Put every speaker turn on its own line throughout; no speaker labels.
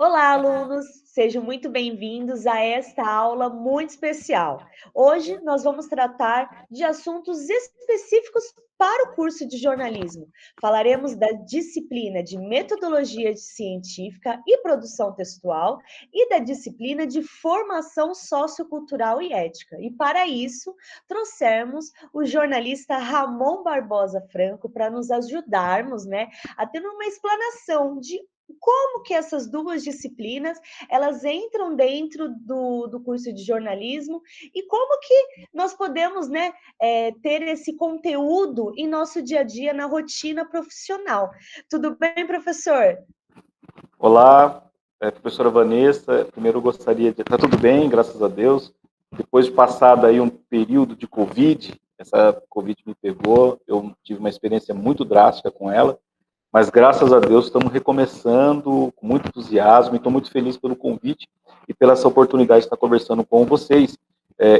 Olá, alunos! Sejam muito bem-vindos a esta aula muito especial. Hoje nós vamos tratar de assuntos específicos para o curso de jornalismo. Falaremos da disciplina de metodologia científica e produção textual e da disciplina de formação sociocultural e ética. E para isso, trouxemos o jornalista Ramon Barbosa Franco para nos ajudarmos, a ter uma explanação de como que essas duas disciplinas elas entram dentro do curso de jornalismo e como que nós podemos ter esse conteúdo em nosso dia a dia, na rotina profissional. Tudo bem, professor?
Olá, professora Vanessa. Primeiro eu gostaria de... Está tudo bem, graças a Deus. Depois de passado aí um período de Covid, essa Covid me pegou, eu tive uma experiência muito drástica com ela, mas graças a Deus estamos recomeçando com muito entusiasmo e estou muito feliz pelo convite e pela essa oportunidade de estar conversando com vocês,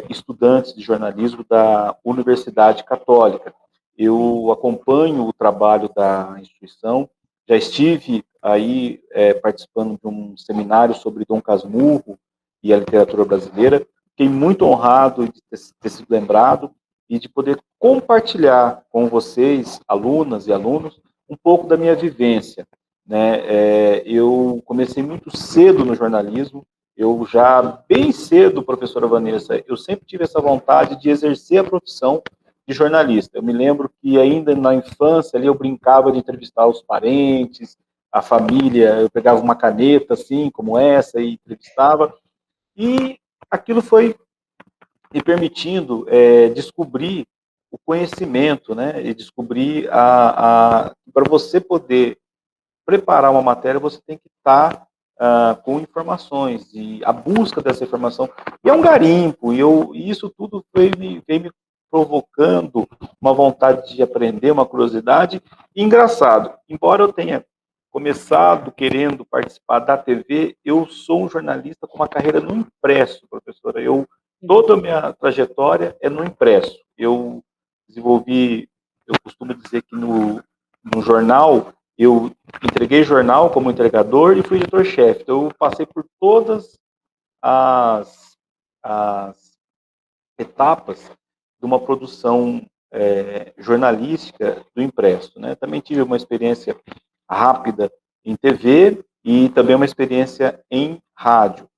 estudantes de jornalismo da Universidade Católica. Eu acompanho o trabalho da instituição, já estive aí participando de um seminário sobre Dom Casmurro e a literatura brasileira. Fiquei muito honrado de ter sido lembrado e de poder compartilhar com vocês, alunas e alunos, um pouco da minha vivência. Eu comecei muito cedo no jornalismo, eu já bem cedo, professora Vanessa, eu sempre tive essa vontade de exercer a profissão de jornalista. Eu me lembro que ainda na infância ali eu brincava de entrevistar os parentes, a família, eu pegava uma caneta assim, como essa, e entrevistava, e aquilo foi me permitindo descobrir o conhecimento, né? E descobrir para você poder preparar uma matéria, você tem que estar com informações e a busca dessa informação. E é um garimpo, e isso tudo veio me provocando uma vontade de aprender, uma curiosidade. E engraçado, embora eu tenha começado querendo participar da TV, eu sou um jornalista com uma carreira no impresso, professora. Toda a minha trajetória é no impresso. Eu desenvolvi, eu costumo dizer que no jornal, eu entreguei jornal como entregador e fui editor-chefe. Então, eu passei por todas as etapas de uma produção jornalística do impresso. Né? Também tive uma experiência rápida em TV e também uma experiência em rádio.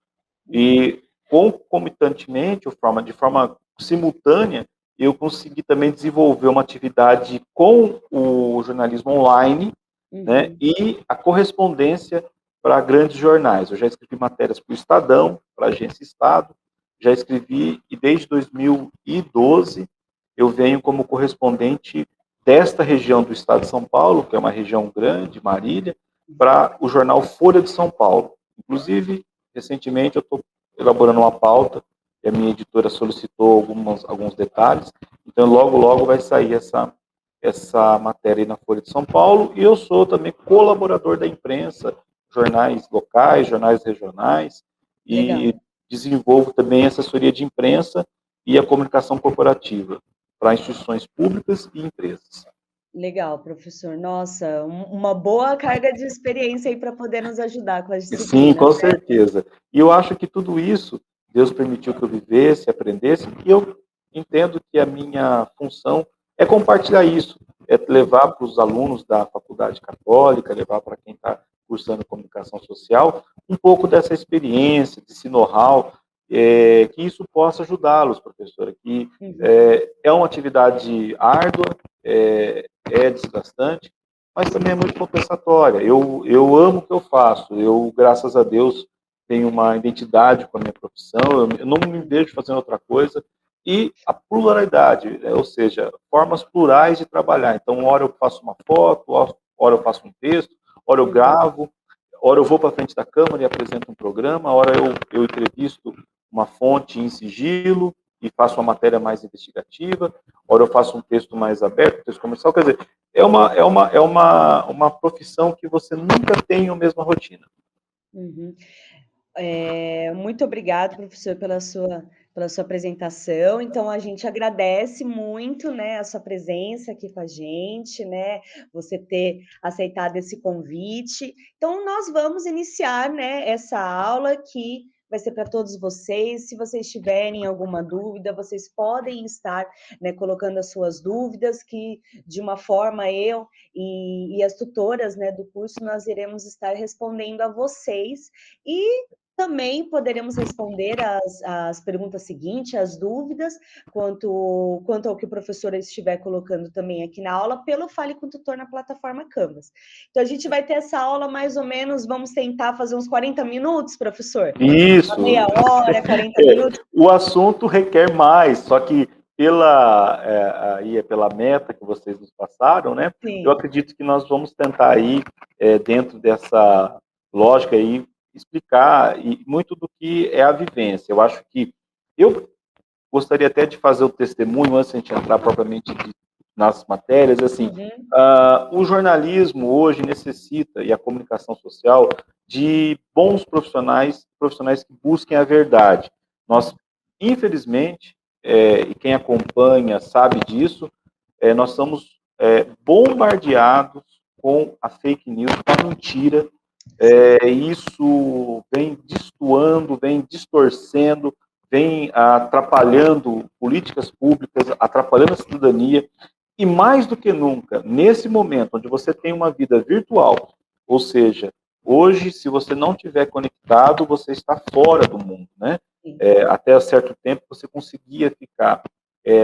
E concomitantemente, de forma simultânea, eu consegui também desenvolver uma atividade com o jornalismo online, né, e a correspondência para grandes jornais. Eu já escrevi matérias para o Estadão, para a Agência Estado, já escrevi, e desde 2012 eu venho como correspondente desta região do estado de São Paulo, que é uma região grande, Marília, para o jornal Folha de São Paulo. Inclusive, recentemente eu estou elaborando uma pauta, e a minha editora solicitou alguns detalhes, então logo, logo vai sair essa matéria aí na Folha de São Paulo, e eu sou também colaborador da imprensa, jornais locais, jornais regionais, e desenvolvo também a assessoria de imprensa e a comunicação corporativa para instituições públicas e empresas.
Legal, professor. Nossa, uma boa carga de experiência aí para poder nos ajudar com as
Sim,
disciplinas,
com
né?
certeza. E eu acho que tudo isso Deus permitiu que eu vivesse, aprendesse, e eu entendo que a minha função é compartilhar isso, é levar para os alunos da faculdade católica, levar para quem está cursando comunicação social, um pouco dessa experiência, desse know-how, que isso possa ajudá-los, professora, que é uma atividade árdua, é desgastante, mas também é muito compensatória. Eu amo o que eu faço, eu, graças a Deus, tenho uma identidade com a minha profissão, eu não me vejo fazendo outra coisa, e a pluralidade, ou seja, formas plurais de trabalhar. Então, hora eu faço uma foto, hora eu faço um texto, hora eu gravo, hora eu vou para frente da câmera e apresento um programa, hora eu entrevisto uma fonte em sigilo e faço uma matéria mais investigativa, hora eu faço um texto mais aberto, um texto comercial. Quer dizer, é uma profissão que você nunca tem a mesma rotina.
Muito obrigado, professor, pela sua pela sua apresentação. Então, a gente agradece muito, né, a sua presença aqui com a gente, né, você ter aceitado esse convite. Então, nós vamos iniciar, né, essa aula que vai ser para todos vocês. Se vocês tiverem alguma dúvida, vocês podem estar, né, colocando as suas dúvidas, que de uma forma eu e as tutoras, né, do curso, nós iremos estar respondendo a vocês. E também poderemos responder as perguntas seguintes, as dúvidas, quanto ao que o professor estiver colocando também aqui na aula, pelo Fale com o Tutor na plataforma Canvas. Então, a gente vai ter essa aula mais ou menos, vamos tentar fazer uns 40 minutos, professor?
Isso.
Uma meia hora, 40 minutos?
O assunto requer mais, só que pela meta que vocês nos passaram, né?
Sim.
Eu acredito que nós vamos tentar aí, dentro dessa lógica aí, explicar e muito do que é a vivência. Eu acho que eu gostaria até de fazer o testemunho, antes de a gente entrar propriamente nas matérias, assim, o jornalismo hoje necessita, e a comunicação social, de bons profissionais que busquem a verdade. Nós, infelizmente, e quem acompanha sabe disso, nós somos bombardeados com a fake news, com a mentira. Isso vem destoando, vem distorcendo, vem atrapalhando políticas públicas, atrapalhando a cidadania. E mais do que nunca, nesse momento onde você tem uma vida virtual, ou seja, hoje, se você não estiver conectado, você está fora do mundo, né? Até certo tempo você conseguia ficar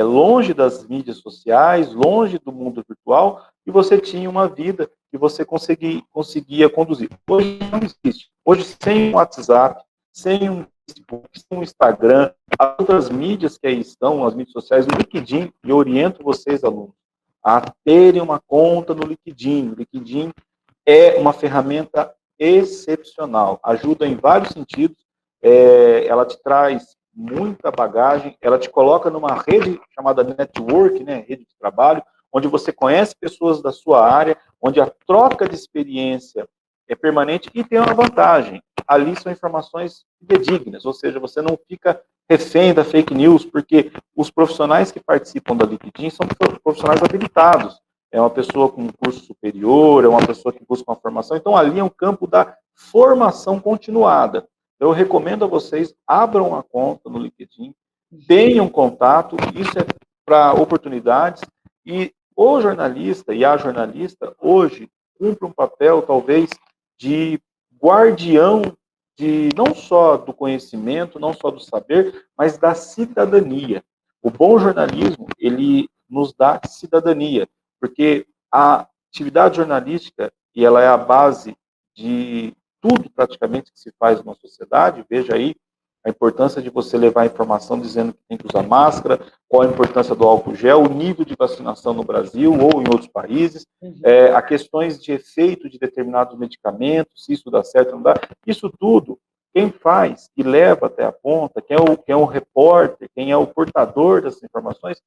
longe das mídias sociais, longe do mundo virtual, e você tinha uma vida que você conseguia conduzir. Hoje não existe. Hoje, sem um WhatsApp, sem um Facebook, sem um Instagram, as outras mídias que aí estão, as mídias sociais, o LinkedIn, e oriento vocês, alunos, a terem uma conta no LinkedIn. O LinkedIn é uma ferramenta excepcional, ajuda em vários sentidos, ela te traz muita bagagem, ela te coloca numa rede chamada network, né, rede de trabalho, onde você conhece pessoas da sua área, onde a troca de experiência é permanente e tem uma vantagem. Ali são informações fidedignas, ou seja, você não fica refém da fake news, porque os profissionais que participam da LinkedIn são profissionais habilitados. É uma pessoa com um curso superior, é uma pessoa que busca uma formação. Então, ali é um campo da formação continuada. Eu recomendo a vocês, abram a conta no LinkedIn, tenham contato, isso é para oportunidades, e o jornalista e a jornalista, hoje, cumpre um papel, talvez, de guardião não só do conhecimento, não só do saber, mas da cidadania. O bom jornalismo, ele nos dá cidadania, porque a atividade jornalística, e ela é a base de tudo praticamente que se faz numa sociedade. Veja aí a importância de você levar a informação dizendo que tem que usar máscara, qual a importância do álcool gel, o nível de vacinação no Brasil ou em outros países, a questões de efeito de determinados medicamentos, se isso dá certo ou não dá. Isso tudo, quem faz e leva até a ponta, quem é o repórter, quem é o portador dessas informações,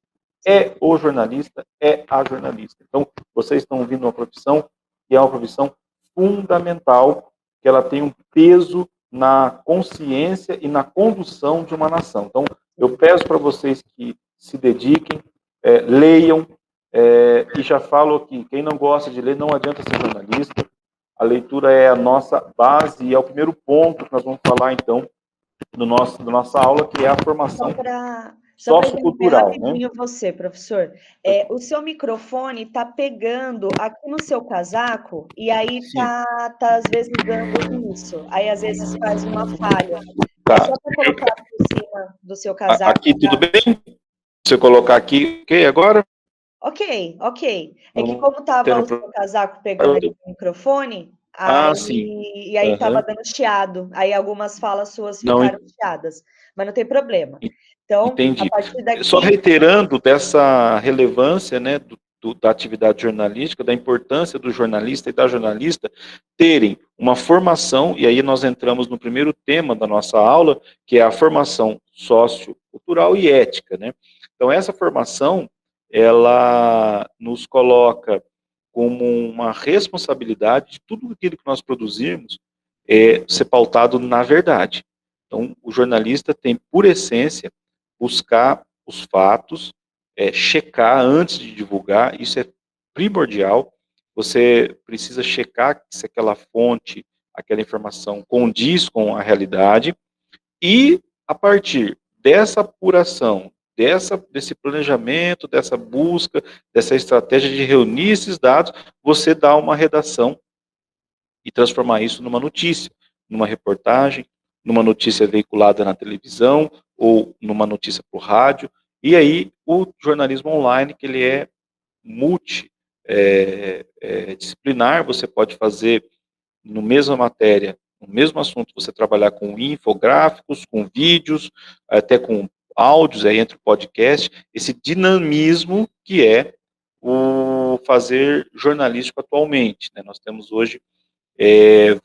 é o jornalista, é a jornalista. Então, vocês estão ouvindo uma profissão que é uma profissão fundamental, que ela tem um peso na consciência e na condução de uma nação. Então, eu peço para vocês que se dediquem, leiam, e já falo aqui, quem não gosta de ler, não adianta ser jornalista. A leitura é a nossa base e é o primeiro ponto que nós vamos falar, então, da nossa aula, que é a formação sociocultural.
Rapidinho, né? Você, professor, o seu microfone está pegando aqui no seu casaco e aí tá às vezes dando isso. Aí às vezes faz uma falha.
Tá.
É só para colocar por cima do seu casaco.
Aqui tudo bem? Se eu colocar aqui, ok, agora?
Ok. É que como estava o seu casaco pegando aqui no microfone, e aí estava dando chiado. Aí algumas falas suas ficaram chiadas. Mas não tem problema. Então,
entendi.
A partir daqui...
Só reiterando dessa relevância, né, da atividade jornalística, da importância do jornalista e da jornalista terem uma formação, e aí nós entramos no primeiro tema da nossa aula, que é a formação sociocultural e ética, né? Então, essa formação, ela nos coloca como uma responsabilidade de tudo aquilo que nós produzirmos ser pautado na verdade. Então, o jornalista tem, por essência, buscar os fatos, checar antes de divulgar, isso é primordial. Você precisa checar se aquela fonte, aquela informação condiz com a realidade, e a partir dessa apuração, desse planejamento, dessa busca, dessa estratégia de reunir esses dados, você dá uma redação e transformar isso numa notícia, numa reportagem, numa notícia veiculada na televisão ou numa notícia por rádio. E aí o jornalismo online, que ele é multidisciplinar, você pode fazer no mesma matéria, no mesmo assunto, você trabalhar com infográficos, com vídeos, até com áudios, aí entre o podcast, esse dinamismo que é o fazer jornalístico atualmente, né? Nós temos hoje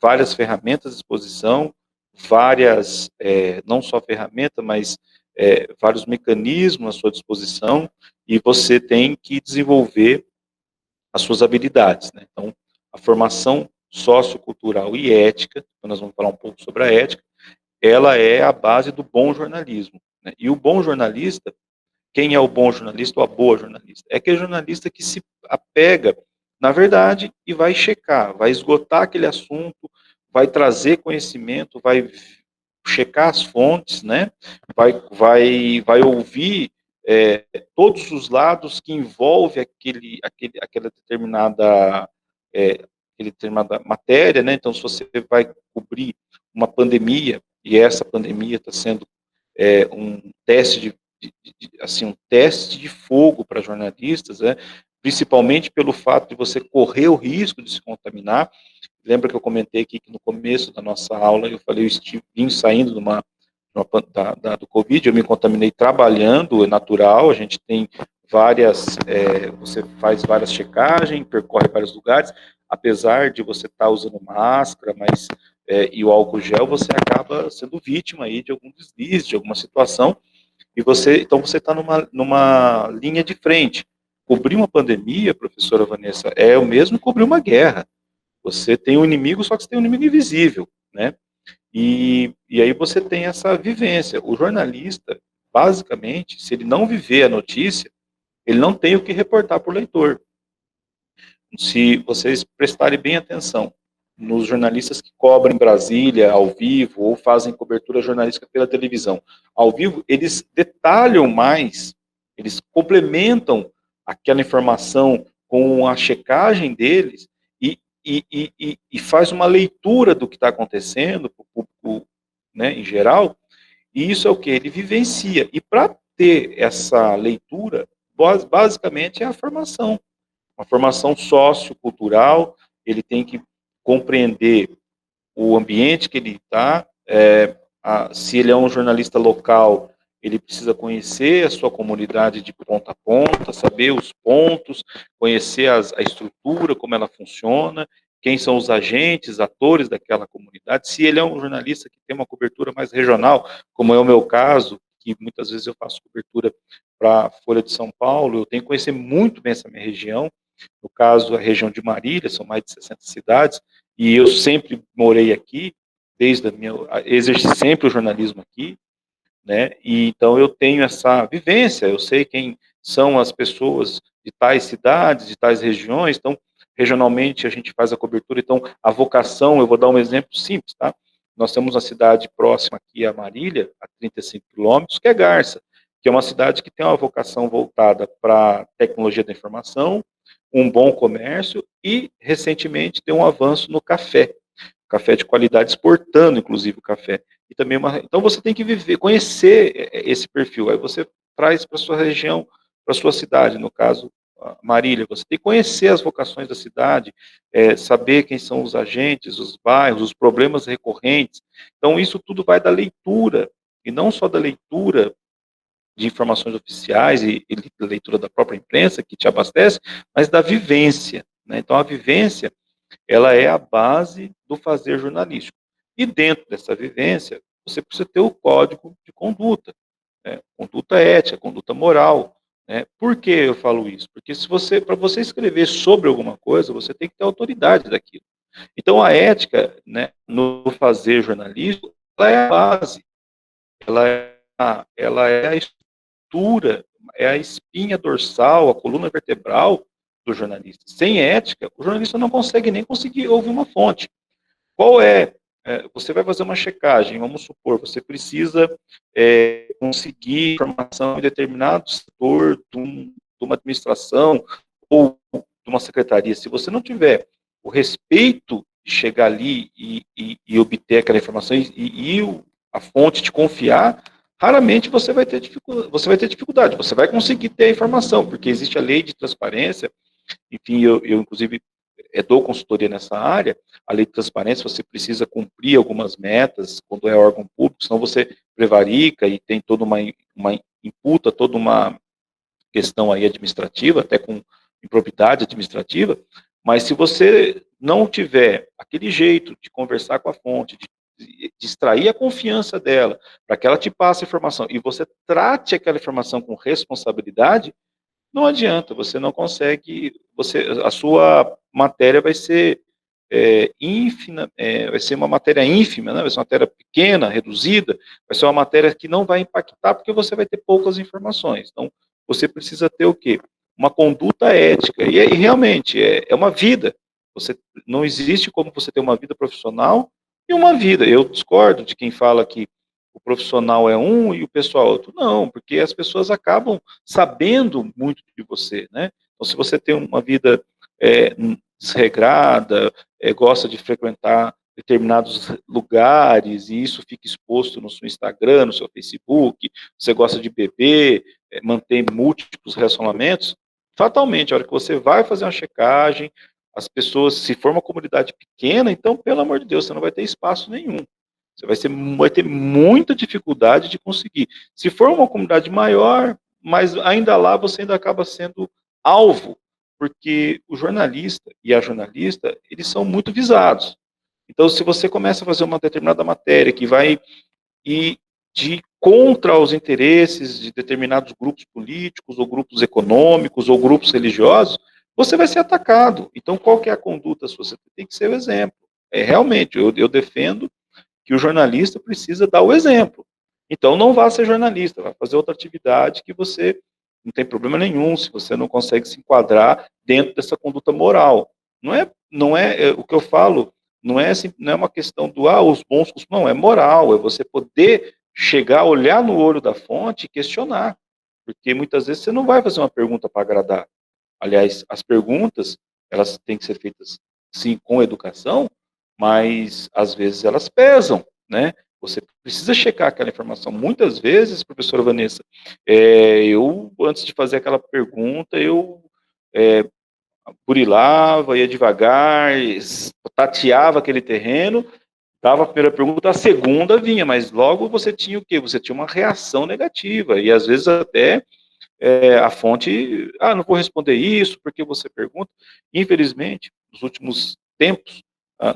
várias ferramentas à disposição, não só ferramentas, mas vários mecanismos à sua disposição, e você tem que desenvolver as suas habilidades, né? Então, a formação sociocultural e ética, nós vamos falar um pouco sobre a ética, ela é a base do bom jornalismo, né? E o bom jornalista, quem é o bom jornalista ou a boa jornalista? É aquele jornalista que se apega na verdade e vai checar, vai esgotar aquele assunto, vai trazer conhecimento, vai checar as fontes, né? Vai ouvir todos os lados que envolve aquela determinada matéria, né? Então, se você vai cobrir uma pandemia e essa pandemia está sendo um teste um teste de fogo para jornalistas, né? Principalmente pelo fato de você correr o risco de se contaminar. Lembra que eu comentei aqui que no começo da nossa aula eu falei, vim saindo do Covid, eu me contaminei trabalhando, é natural, a gente tem você faz várias checagens, percorre vários lugares, apesar de você estar usando máscara, e o álcool gel, você acaba sendo vítima aí de algum deslize, de alguma situação, então você está numa linha de frente. Cobrir uma pandemia, professora Vanessa, é o mesmo que cobrir uma guerra. Você tem um inimigo, só que você tem um inimigo invisível, né? E aí você tem essa vivência. O jornalista, basicamente, se ele não viver a notícia, ele não tem o que reportar para o leitor. Se vocês prestarem bem atenção nos jornalistas que cobrem Brasília ao vivo ou fazem cobertura jornalística pela televisão ao vivo, eles detalham mais, eles complementam aquela informação com a checagem deles e faz uma leitura do que está acontecendo para o público, né, em geral, e isso é o que? Ele vivencia. E para ter essa leitura, basicamente é a formação. Uma formação sociocultural, ele tem que compreender o ambiente que ele está, se ele é um jornalista local, ele precisa conhecer a sua comunidade de ponta a ponta, saber os pontos, conhecer a estrutura, como ela funciona, quem são os agentes, atores daquela comunidade. Se ele é um jornalista que tem uma cobertura mais regional, como é o meu caso, que muitas vezes eu faço cobertura para a Folha de São Paulo, eu tenho que conhecer muito bem essa minha região. No caso, a região de Marília, são mais de 60 cidades, e eu sempre morei aqui, exerci sempre o jornalismo aqui, né? E então eu tenho essa vivência, eu sei quem são as pessoas de tais cidades, de tais regiões, então regionalmente a gente faz a cobertura, então a vocação, eu vou dar um exemplo simples, tá? Nós temos uma cidade próxima aqui a Marília, a 35 quilômetros, que é Garça, que é uma cidade que tem uma vocação voltada para tecnologia da informação, um bom comércio e recentemente tem um avanço no café de qualidade, exportando inclusive o café. E também então você tem que conhecer esse perfil. Aí você traz para sua região, para sua cidade, no caso Marília. Você tem que conhecer as vocações da cidade, saber quem são os agentes, os bairros, os problemas recorrentes. Então isso tudo vai da leitura e não só da leitura de informações oficiais e da leitura da própria imprensa que te abastece, mas da vivência, né? Então a vivência ela é a base do fazer jornalístico. E dentro dessa vivência, você precisa ter o código de conduta, né? Conduta ética, conduta moral, né? Por que eu falo isso? Porque para você escrever sobre alguma coisa, você tem que ter autoridade daquilo. Então a ética, né, no fazer jornalístico, ela é a base, ela é a estrutura, é a espinha dorsal, a coluna vertebral do jornalista. Sem ética, o jornalista não consegue nem conseguir ouvir uma fonte. Qual você vai fazer uma checagem, vamos supor, você precisa conseguir informação em determinado setor de uma administração ou de uma secretaria. Se você não tiver o respeito de chegar ali e obter aquela informação e a fonte te confiar, raramente você vai ter dificuldade, você vai conseguir ter a informação, porque existe a lei de transparência. Enfim, eu inclusive dou consultoria nessa área. A lei de transparência, você precisa cumprir algumas metas quando é órgão público, senão você prevarica e tem toda imputa toda uma questão aí administrativa, até com improbidade administrativa. Mas se você não tiver aquele jeito de conversar com a fonte, de extrair a confiança dela, para que ela te passe a informação, e você trate aquela informação com responsabilidade, não adianta, você não consegue, a sua matéria vai ser ínfima, vai ser uma matéria ínfima, né? Vai ser uma matéria pequena, reduzida, vai ser uma matéria que não vai impactar porque você vai ter poucas informações. Então, você precisa ter o quê? Uma conduta ética, e realmente é uma vida. Não existe como você ter uma vida profissional e uma vida. Eu discordo de quem fala que o profissional é um e o pessoal é outro. Não, porque as pessoas acabam sabendo muito de você, né? Então, se você tem uma vida desregrada, gosta de frequentar determinados lugares e isso fica exposto no seu Instagram, no seu Facebook, você gosta de beber, manter múltiplos relacionamentos, fatalmente, a hora que você vai fazer uma checagem, as pessoas, se for uma comunidade pequena, então, pelo amor de Deus, você não vai ter espaço nenhum. Você vai ter muita dificuldade de conseguir. Se for uma comunidade maior, mas ainda lá você ainda acaba sendo alvo, porque o jornalista e a jornalista, eles são muito visados. Então, se você começa a fazer uma determinada matéria que vai ir contra os interesses de determinados grupos políticos, ou grupos econômicos, ou grupos religiosos, você vai ser atacado. Então, qual que é a conduta sua? Você tem que ser o exemplo. Realmente, eu defendo que o jornalista precisa dar o exemplo. Então, não vá ser jornalista, vá fazer outra atividade que você não tem problema nenhum, se você não consegue se enquadrar dentro dessa conduta moral. Não é o que eu falo, não é uma questão do, os bons costumes, não, é moral, é você poder chegar, olhar no olho da fonte e questionar, porque muitas vezes você não vai fazer uma pergunta para agradar. Aliás, as perguntas, elas têm que ser feitas, sim, com educação, mas às vezes elas pesam, né? Você precisa checar aquela informação. Muitas vezes, professora Vanessa, eu, antes de fazer aquela pergunta, eu burilava, ia devagar, tateava aquele terreno, dava a primeira pergunta, a segunda vinha, mas logo você tinha o quê? Você tinha uma reação negativa, e às vezes até a fonte, não vou responder isso, porque você pergunta. Infelizmente, nos últimos tempos,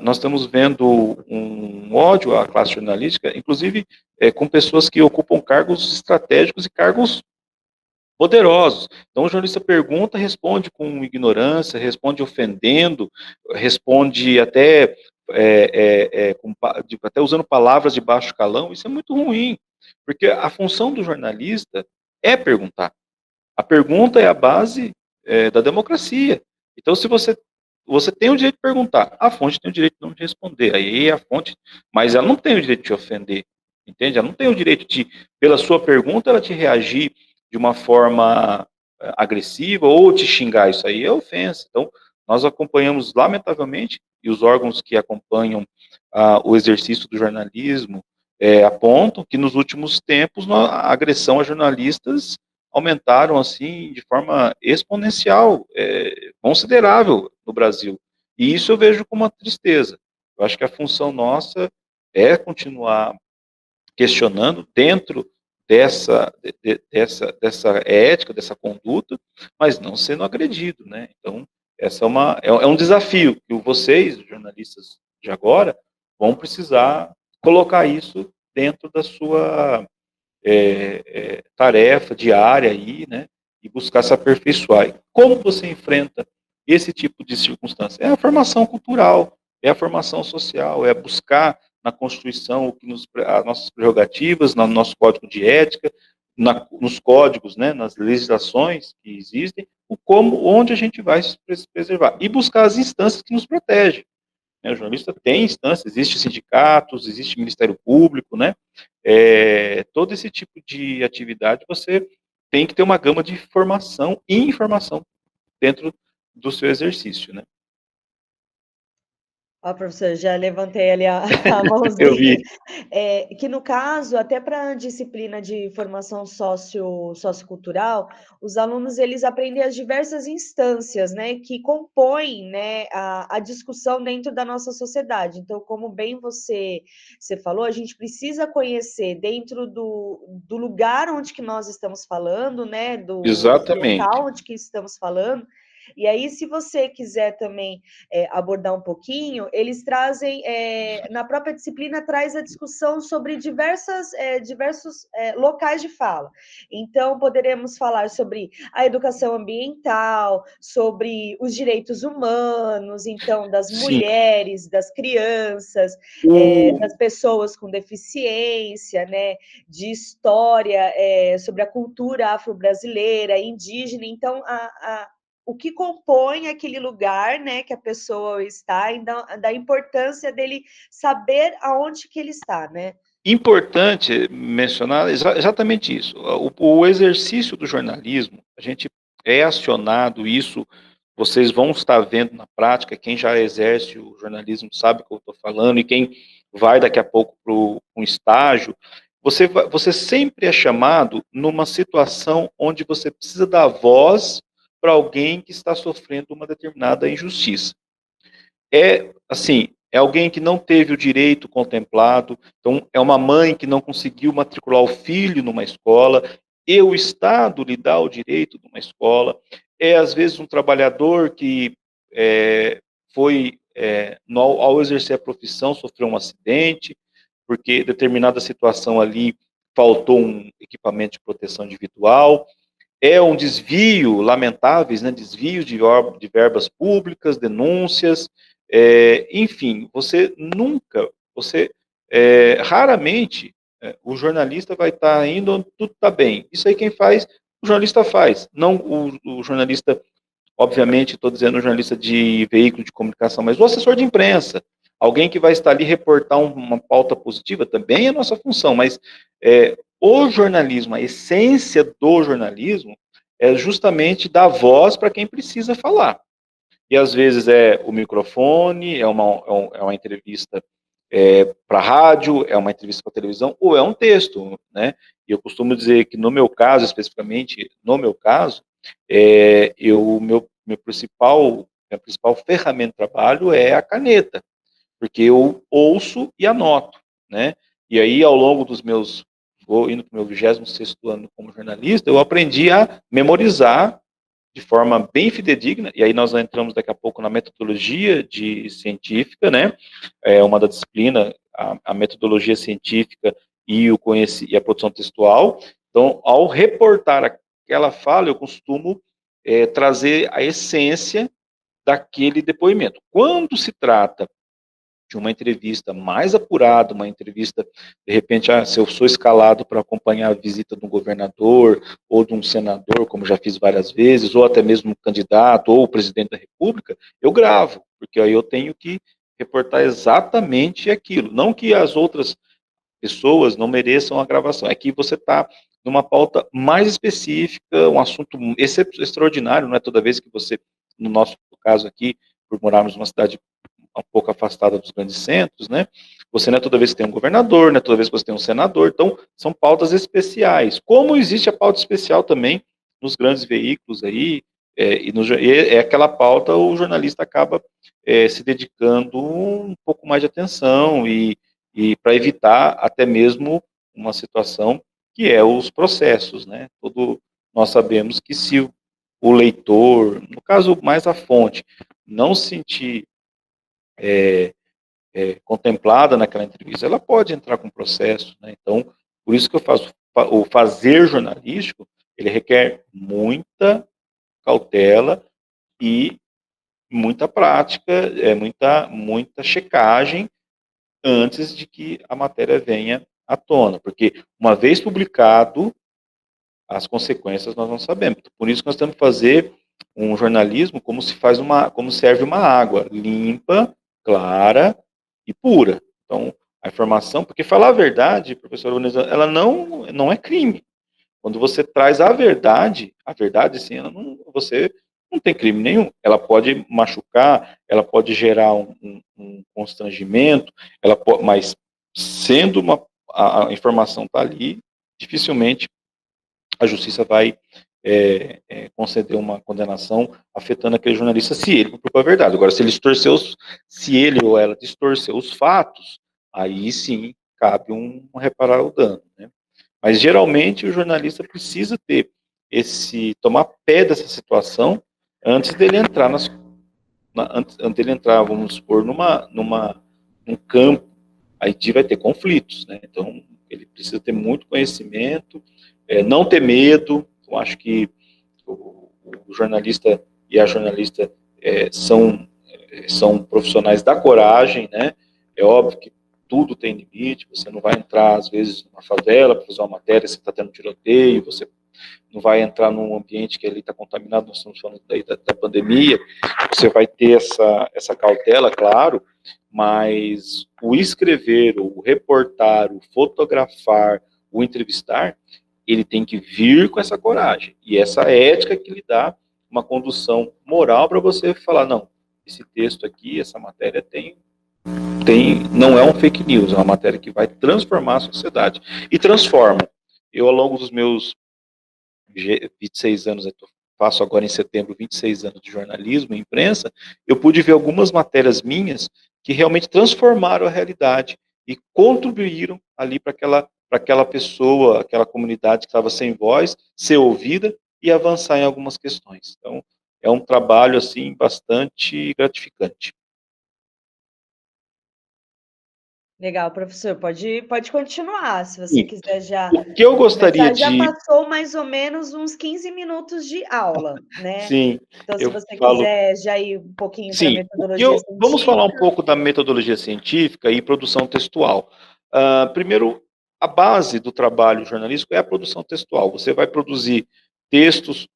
nós estamos vendo um ódio à classe jornalística, inclusive com pessoas que ocupam cargos estratégicos e cargos poderosos. Então, o jornalista pergunta, responde com ignorância, responde ofendendo, responde até, até usando palavras de baixo calão. Isso é muito ruim, porque a função do jornalista é perguntar. A pergunta é a base da democracia. Então, se você tem o direito de perguntar, a fonte tem o direito de não te responder. Aí a fonte, mas ela não tem o direito de te ofender, entende? Ela não tem o direito de, pela sua pergunta, ela te reagir de uma forma agressiva ou te xingar. Isso aí é ofensa. Então, nós acompanhamos, lamentavelmente, e os órgãos que acompanham o exercício do jornalismo apontam que nos últimos tempos a agressão a jornalistas aumentaram assim de forma exponencial, considerável no Brasil. E isso eu vejo com uma tristeza. Eu acho que a função nossa é continuar questionando dentro dessa ética, dessa conduta, mas não sendo agredido, né? Então, essa é um desafio que vocês, jornalistas de agora, vão precisar colocar isso dentro da sua tarefa diária aí, né? E buscar se aperfeiçoar. E como você enfrenta esse tipo de circunstância? É a formação cultural, é a formação social, é buscar na Constituição as nossas prerrogativas, no nosso código de ética, nos códigos, né, nas legislações que existem, onde a gente vai se preservar. E buscar as instâncias que nos protegem. Né? O jornalista tem instâncias, existe sindicatos, existe Ministério Público, né? Todo esse tipo de atividade você tem que ter uma gama de formação e informação dentro do seu exercício, né?
Ó, professor, já levantei ali a, a
Eu
mãozinha.
vi.
Que no caso, até para a disciplina de formação sociocultural, os alunos eles aprendem as diversas instâncias, né, que compõem, né, a discussão dentro da nossa sociedade. Então, como bem você falou, a gente precisa conhecer dentro do lugar onde que nós estamos falando, né, do
Exatamente.
local onde que estamos falando. E aí, se você quiser também abordar um pouquinho, eles trazem, na própria disciplina, traz a discussão sobre diversos locais de fala. Então, poderemos falar sobre a educação ambiental, sobre os direitos humanos, então, das
Sim.
mulheres, das crianças,
O...
das pessoas com deficiência, né, de história, sobre a cultura afro-brasileira, indígena. Então, o que compõe aquele lugar, né, que a pessoa está, e da importância dele saber aonde que ele está, né?
Importante mencionar exatamente isso. O exercício do jornalismo, a gente é acionado, isso vocês vão estar vendo na prática, quem já exerce o jornalismo sabe o que eu estou falando, e quem vai daqui a pouco para um estágio, você sempre é chamado numa situação onde você precisa dar voz para alguém que está sofrendo uma determinada injustiça. Assim, é alguém que não teve o direito contemplado, então é uma mãe que não conseguiu matricular o filho numa escola, e o Estado lhe dá o direito de uma escola, às vezes um trabalhador que ao exercer a profissão, sofreu um acidente, porque determinada situação ali faltou um equipamento de proteção individual, um desvio, lamentáveis, né, desvios de verbas públicas, denúncias, enfim, raramente, o jornalista vai estar indo onde tudo está bem. Isso aí quem faz, o jornalista faz. Não o jornalista, obviamente, estou dizendo o jornalista de veículo de comunicação, mas o assessor de imprensa, alguém que vai estar ali reportar uma pauta positiva, também é nossa função, mas o jornalismo, a essência do jornalismo, é justamente dar voz para quem precisa falar. E às vezes é o microfone, é uma entrevista para rádio, é uma entrevista para televisão, ou é um texto, né? E eu costumo dizer que no meu caso, especificamente, no meu caso, minha principal ferramenta de trabalho é a caneta, porque eu ouço e anoto, né? E aí, ao longo vou indo para o meu 26º ano como jornalista, eu aprendi a memorizar de forma bem fidedigna, e aí nós entramos daqui a pouco na metodologia científica, né? Uma da disciplina, a metodologia científica e a produção textual. Então, ao reportar aquela fala, eu costumo trazer a essência daquele depoimento. Quando se trata de uma entrevista mais apurada, uma entrevista, de repente, se eu sou escalado para acompanhar a visita de um governador ou de um senador, como já fiz várias vezes, ou até mesmo um candidato ou o presidente da República, eu gravo, porque aí eu tenho que reportar exatamente aquilo. Não que as outras pessoas não mereçam a gravação, é que você está numa pauta mais específica, um assunto extraordinário, não é toda vez que você, no nosso caso aqui, por morarmos numa cidade um pouco afastada dos grandes centros, né? Você não é toda vez que tem um governador, não é toda vez que você tem um senador, então são pautas especiais. Como existe a pauta especial também nos grandes veículos aí, e aquela pauta o jornalista acaba se dedicando um pouco mais de atenção e para evitar até mesmo uma situação que é os processos, né? Nós sabemos que se o leitor, no caso mais a fonte, não se sentir contemplada naquela entrevista, ela pode entrar com processo, né? Então, por isso que eu faço o fazer jornalístico, ele requer muita cautela e muita prática, muita checagem antes de que a matéria venha à tona, porque uma vez publicado, as consequências nós não sabemos. Por isso que nós temos que fazer um jornalismo como serve uma água limpa, clara e pura. Então, a informação, porque falar a verdade, professor, ela não é crime. Quando você traz a verdade, sim, você não tem crime nenhum. Ela pode machucar, ela pode gerar um constrangimento, mas sendo a informação está ali, dificilmente a justiça vai conceder uma condenação afetando aquele jornalista se ele propôs a verdade. Agora, se ele ou ela distorceu os fatos, aí sim cabe reparar o dano, né? Mas geralmente o jornalista precisa tomar pé dessa situação antes dele entrar antes dele entrar, vamos supor, num campo, aí vai ter conflitos, né? Então ele precisa ter muito conhecimento, não ter medo. Eu acho que o jornalista e a jornalista são profissionais da coragem, né? É óbvio que tudo tem limite, você não vai entrar, às vezes, numa favela para fazer uma matéria, você está tendo tiroteio, você não vai entrar num ambiente que ali está contaminado, nós estamos falando daí da pandemia, você vai ter essa cautela, claro, mas o escrever, o reportar, o fotografar, o entrevistar, ele tem que vir com essa coragem, e essa ética que lhe dá uma condução moral para você falar, não, esse texto aqui, essa matéria não é um fake news, é uma matéria que vai transformar a sociedade. E transforma. Eu, ao longo dos meus 26 anos, faço agora em setembro 26 anos de jornalismo e imprensa, eu pude ver algumas matérias minhas que realmente transformaram a realidade e contribuíram ali para aquela pessoa, aquela comunidade que estava sem voz, ser ouvida e avançar em algumas questões. Então, é um trabalho assim bastante gratificante.
Legal, professor, pode continuar, se você
Sim.
quiser já.
O que eu gostaria
Já passou mais ou menos uns 15 minutos de aula, né?
Sim.
Então, se você quiser já ir um pouquinho para a metodologia
Vamos falar um
científica.
pouco da metodologia científica e produção textual. Primeiro, a base do trabalho jornalístico é a produção textual. Você vai produzir textos,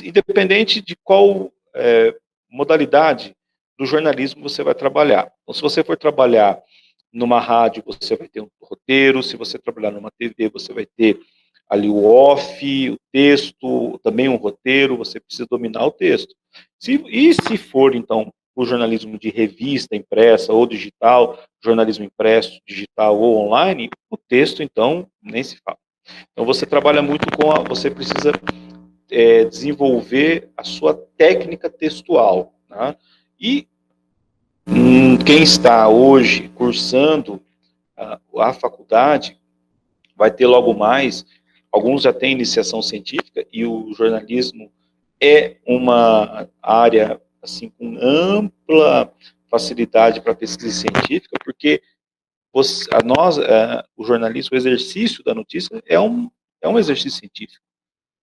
independente de qual modalidade do jornalismo você vai trabalhar. Então, se você for trabalhar numa rádio, você vai ter um roteiro. Se você trabalhar numa TV, você vai ter ali o off, o texto, também um roteiro. Você precisa dominar o texto. Se for, então, o jornalismo de revista impressa ou digital, jornalismo impresso, digital ou online, o texto, então, nem se fala. Então, você trabalha muito você precisa desenvolver a sua técnica textual. Tá? E quem está hoje cursando a faculdade vai ter logo mais, alguns já têm iniciação científica, e o jornalismo é uma área assim com ampla facilidade para pesquisa científica, porque o jornalismo, o exercício da notícia é um exercício científico.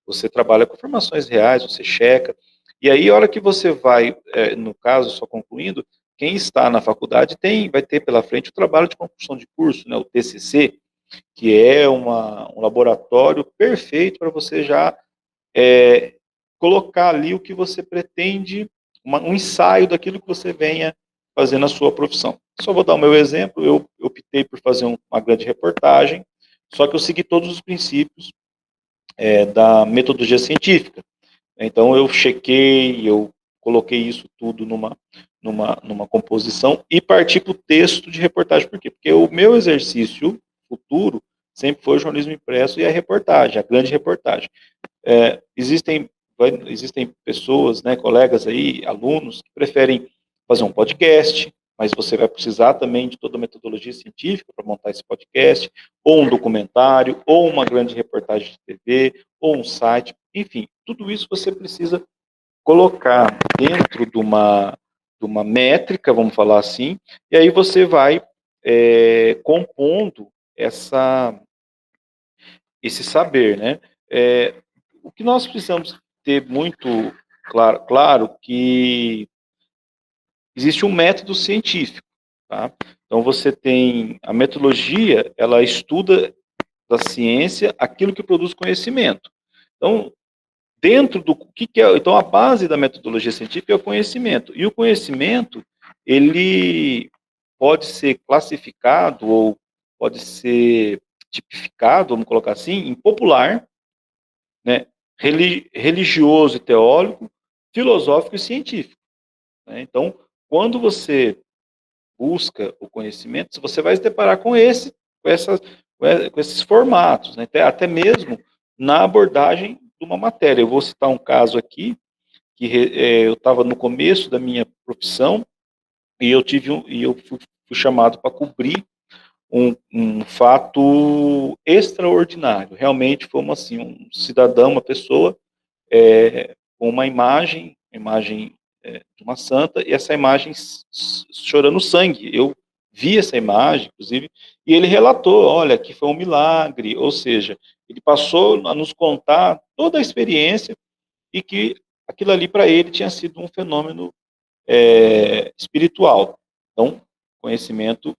Você trabalha com informações reais, você checa, e aí a hora que você vai, no caso, só concluindo, quem está na faculdade vai ter pela frente o trabalho de conclusão de curso, né, o TCC, que é um laboratório perfeito para você já colocar ali o que você pretende, um ensaio daquilo que você venha fazer na sua profissão. Só vou dar o meu exemplo, eu optei por fazer uma grande reportagem, só que eu segui todos os princípios da metodologia científica. Então eu chequei, eu coloquei isso tudo numa composição e parti para o texto de reportagem. Por quê? Porque o meu exercício futuro sempre foi o jornalismo impresso e a reportagem, a grande reportagem. Existem pessoas, né, colegas aí, alunos, que preferem fazer um podcast, mas você vai precisar também de toda a metodologia científica para montar esse podcast, ou um documentário, ou uma grande reportagem de TV, ou um site, enfim, tudo isso você precisa colocar dentro de uma métrica, vamos falar assim, e aí você vai compondo esse saber, né? O que nós precisamos ter muito claro que existe um método científico, tá? Então você tem a metodologia, ela estuda da ciência aquilo que produz conhecimento. Então, dentro do que é, então a base da metodologia científica é o conhecimento. E o conhecimento, ele pode ser classificado ou pode ser tipificado, vamos colocar assim, em popular, né, religioso e teórico, filosófico e científico. Né? Então, quando você busca o conhecimento, você vai se deparar com com esses formatos, né? Até mesmo na abordagem de uma matéria. Eu vou citar um caso aqui, que eu estava no começo da minha profissão, e eu fui chamado para cobrir um fato extraordinário. Realmente foi um cidadão, uma pessoa, com uma imagem de uma santa, e essa imagem chorando sangue. Eu vi essa imagem, inclusive, e ele relatou, olha, que foi um milagre, ou seja, ele passou a nos contar toda a experiência e que aquilo ali para ele tinha sido um fenômeno espiritual. Então, conhecimento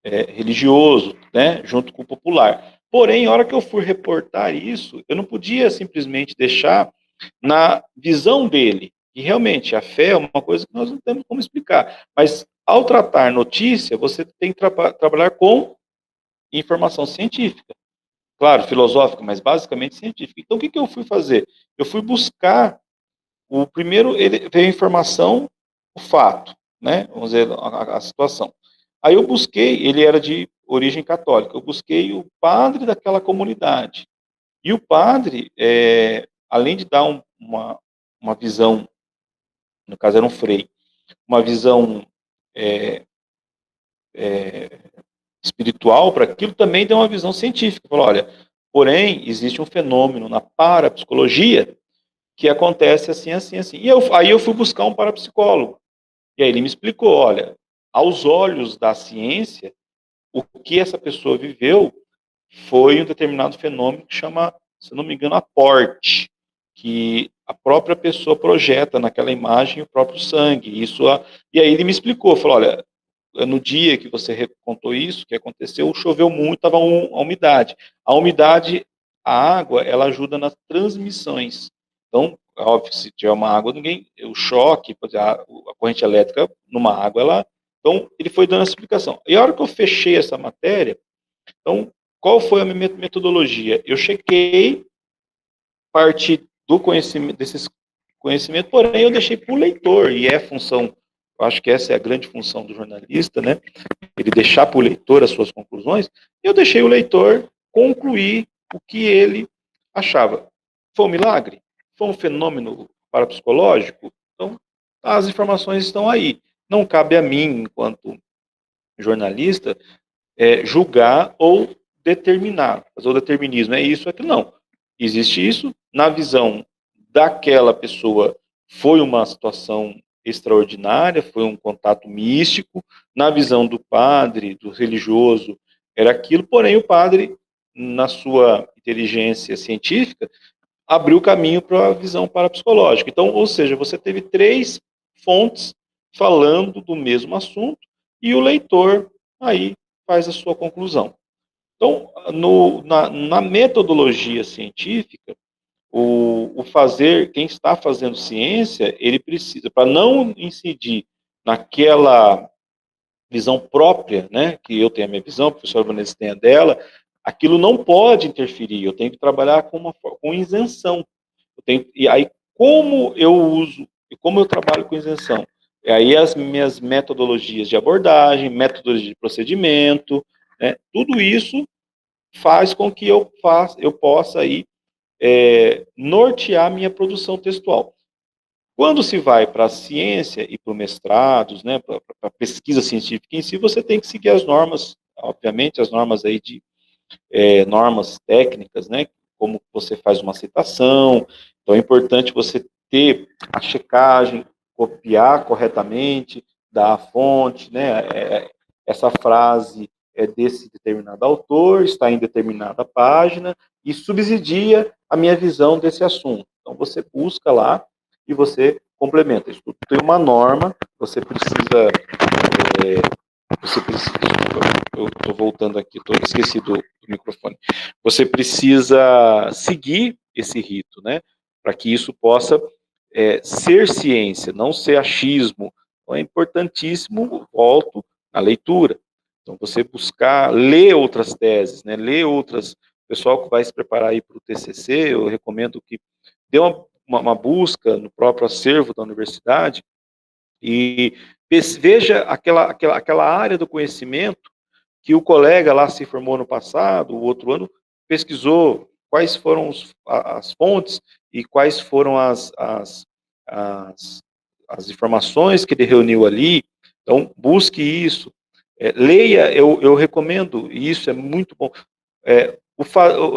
religioso, né, junto com o popular. Porém, a hora que eu fui reportar isso, eu não podia simplesmente deixar na visão dele. E realmente, a fé é uma coisa que nós não temos como explicar. Mas, ao tratar notícia, você tem que trabalhar com informação científica. Claro, filosófica, mas basicamente científica. Então, o que eu fui fazer? Eu fui buscar, primeiro, ele veio a informação, o fato, né? Vamos dizer, a situação. Aí eu busquei, ele era de origem católica, eu busquei o padre daquela comunidade. E o padre, além de dar uma visão, no caso era um frei, uma visão espiritual para aquilo, também deu uma visão científica. Falou, olha, porém, existe um fenômeno na parapsicologia que acontece assim, assim, assim. E aí eu fui buscar um parapsicólogo. E aí ele me explicou, olha, aos olhos da ciência, o que essa pessoa viveu foi um determinado fenômeno que chama, se não me engano, aporte, que a própria pessoa projeta naquela imagem o próprio sangue. E aí ele me explicou, falou, olha, no dia que você contou isso, que aconteceu, choveu muito, estava a umidade. A umidade, a água, ela ajuda nas transmissões. Então, óbvio, se tiver uma água, o choque, a corrente elétrica numa água, então, ele foi dando essa explicação. E a hora que eu fechei essa matéria, então, qual foi a minha metodologia? Eu chequei parte do conhecimento, desses conhecimentos, porém eu deixei para o leitor, e é função, eu acho que essa é a grande função do jornalista, né? Ele deixar para o leitor as suas conclusões, e eu deixei o leitor concluir o que ele achava. Foi um milagre? Foi um fenômeno parapsicológico? Então, as informações estão aí. Não cabe a mim, enquanto jornalista, julgar ou determinar, fazer o determinismo, é isso, é aquilo, não. Existe isso, na visão daquela pessoa, foi uma situação extraordinária, foi um contato místico, na visão do padre, do religioso, era aquilo, porém o padre, na sua inteligência científica, abriu caminho para a visão parapsicológica. Então, ou seja, você teve 3 fontes falando do mesmo assunto e o leitor aí faz a sua conclusão. Então, na metodologia científica, quem está fazendo ciência, ele precisa, para não incidir naquela visão própria, né, que eu tenho a minha visão, o professor Vanessa tem a dela, aquilo não pode interferir, eu tenho que trabalhar com isenção. E aí, como eu uso, e como eu trabalho com isenção? E aí as minhas metodologias de abordagem, metodologia de procedimento, né, tudo isso faz com que eu possa aí, nortear minha produção textual. Quando se vai para a ciência e para o mestrados, né, para a pesquisa científica em si, você tem que seguir as normas, obviamente, as normas aí normas técnicas, né, como você faz uma citação. Então é importante você ter a checagem, copiar corretamente, dar a fonte, né, essa frase é desse determinado autor, está em determinada página, e subsidia a minha visão desse assunto. Então você busca lá e você complementa. Isso tudo tem uma norma, você precisa eu estou voltando aqui, esqueci do microfone. Você precisa seguir esse rito, né? Para que isso possa ser ciência, não ser achismo. Então, é importantíssimo, volto, a leitura. Então, você buscar ler outras teses, né? Ler outras. O pessoal que vai se preparar aí para o TCC, eu recomendo que dê uma busca no próprio acervo da universidade e veja aquela área do conhecimento que o colega lá se formou no passado, o outro ano, pesquisou quais foram as fontes e quais foram as informações que ele reuniu ali. Então, busque isso. Leia, eu recomendo, e isso é muito bom.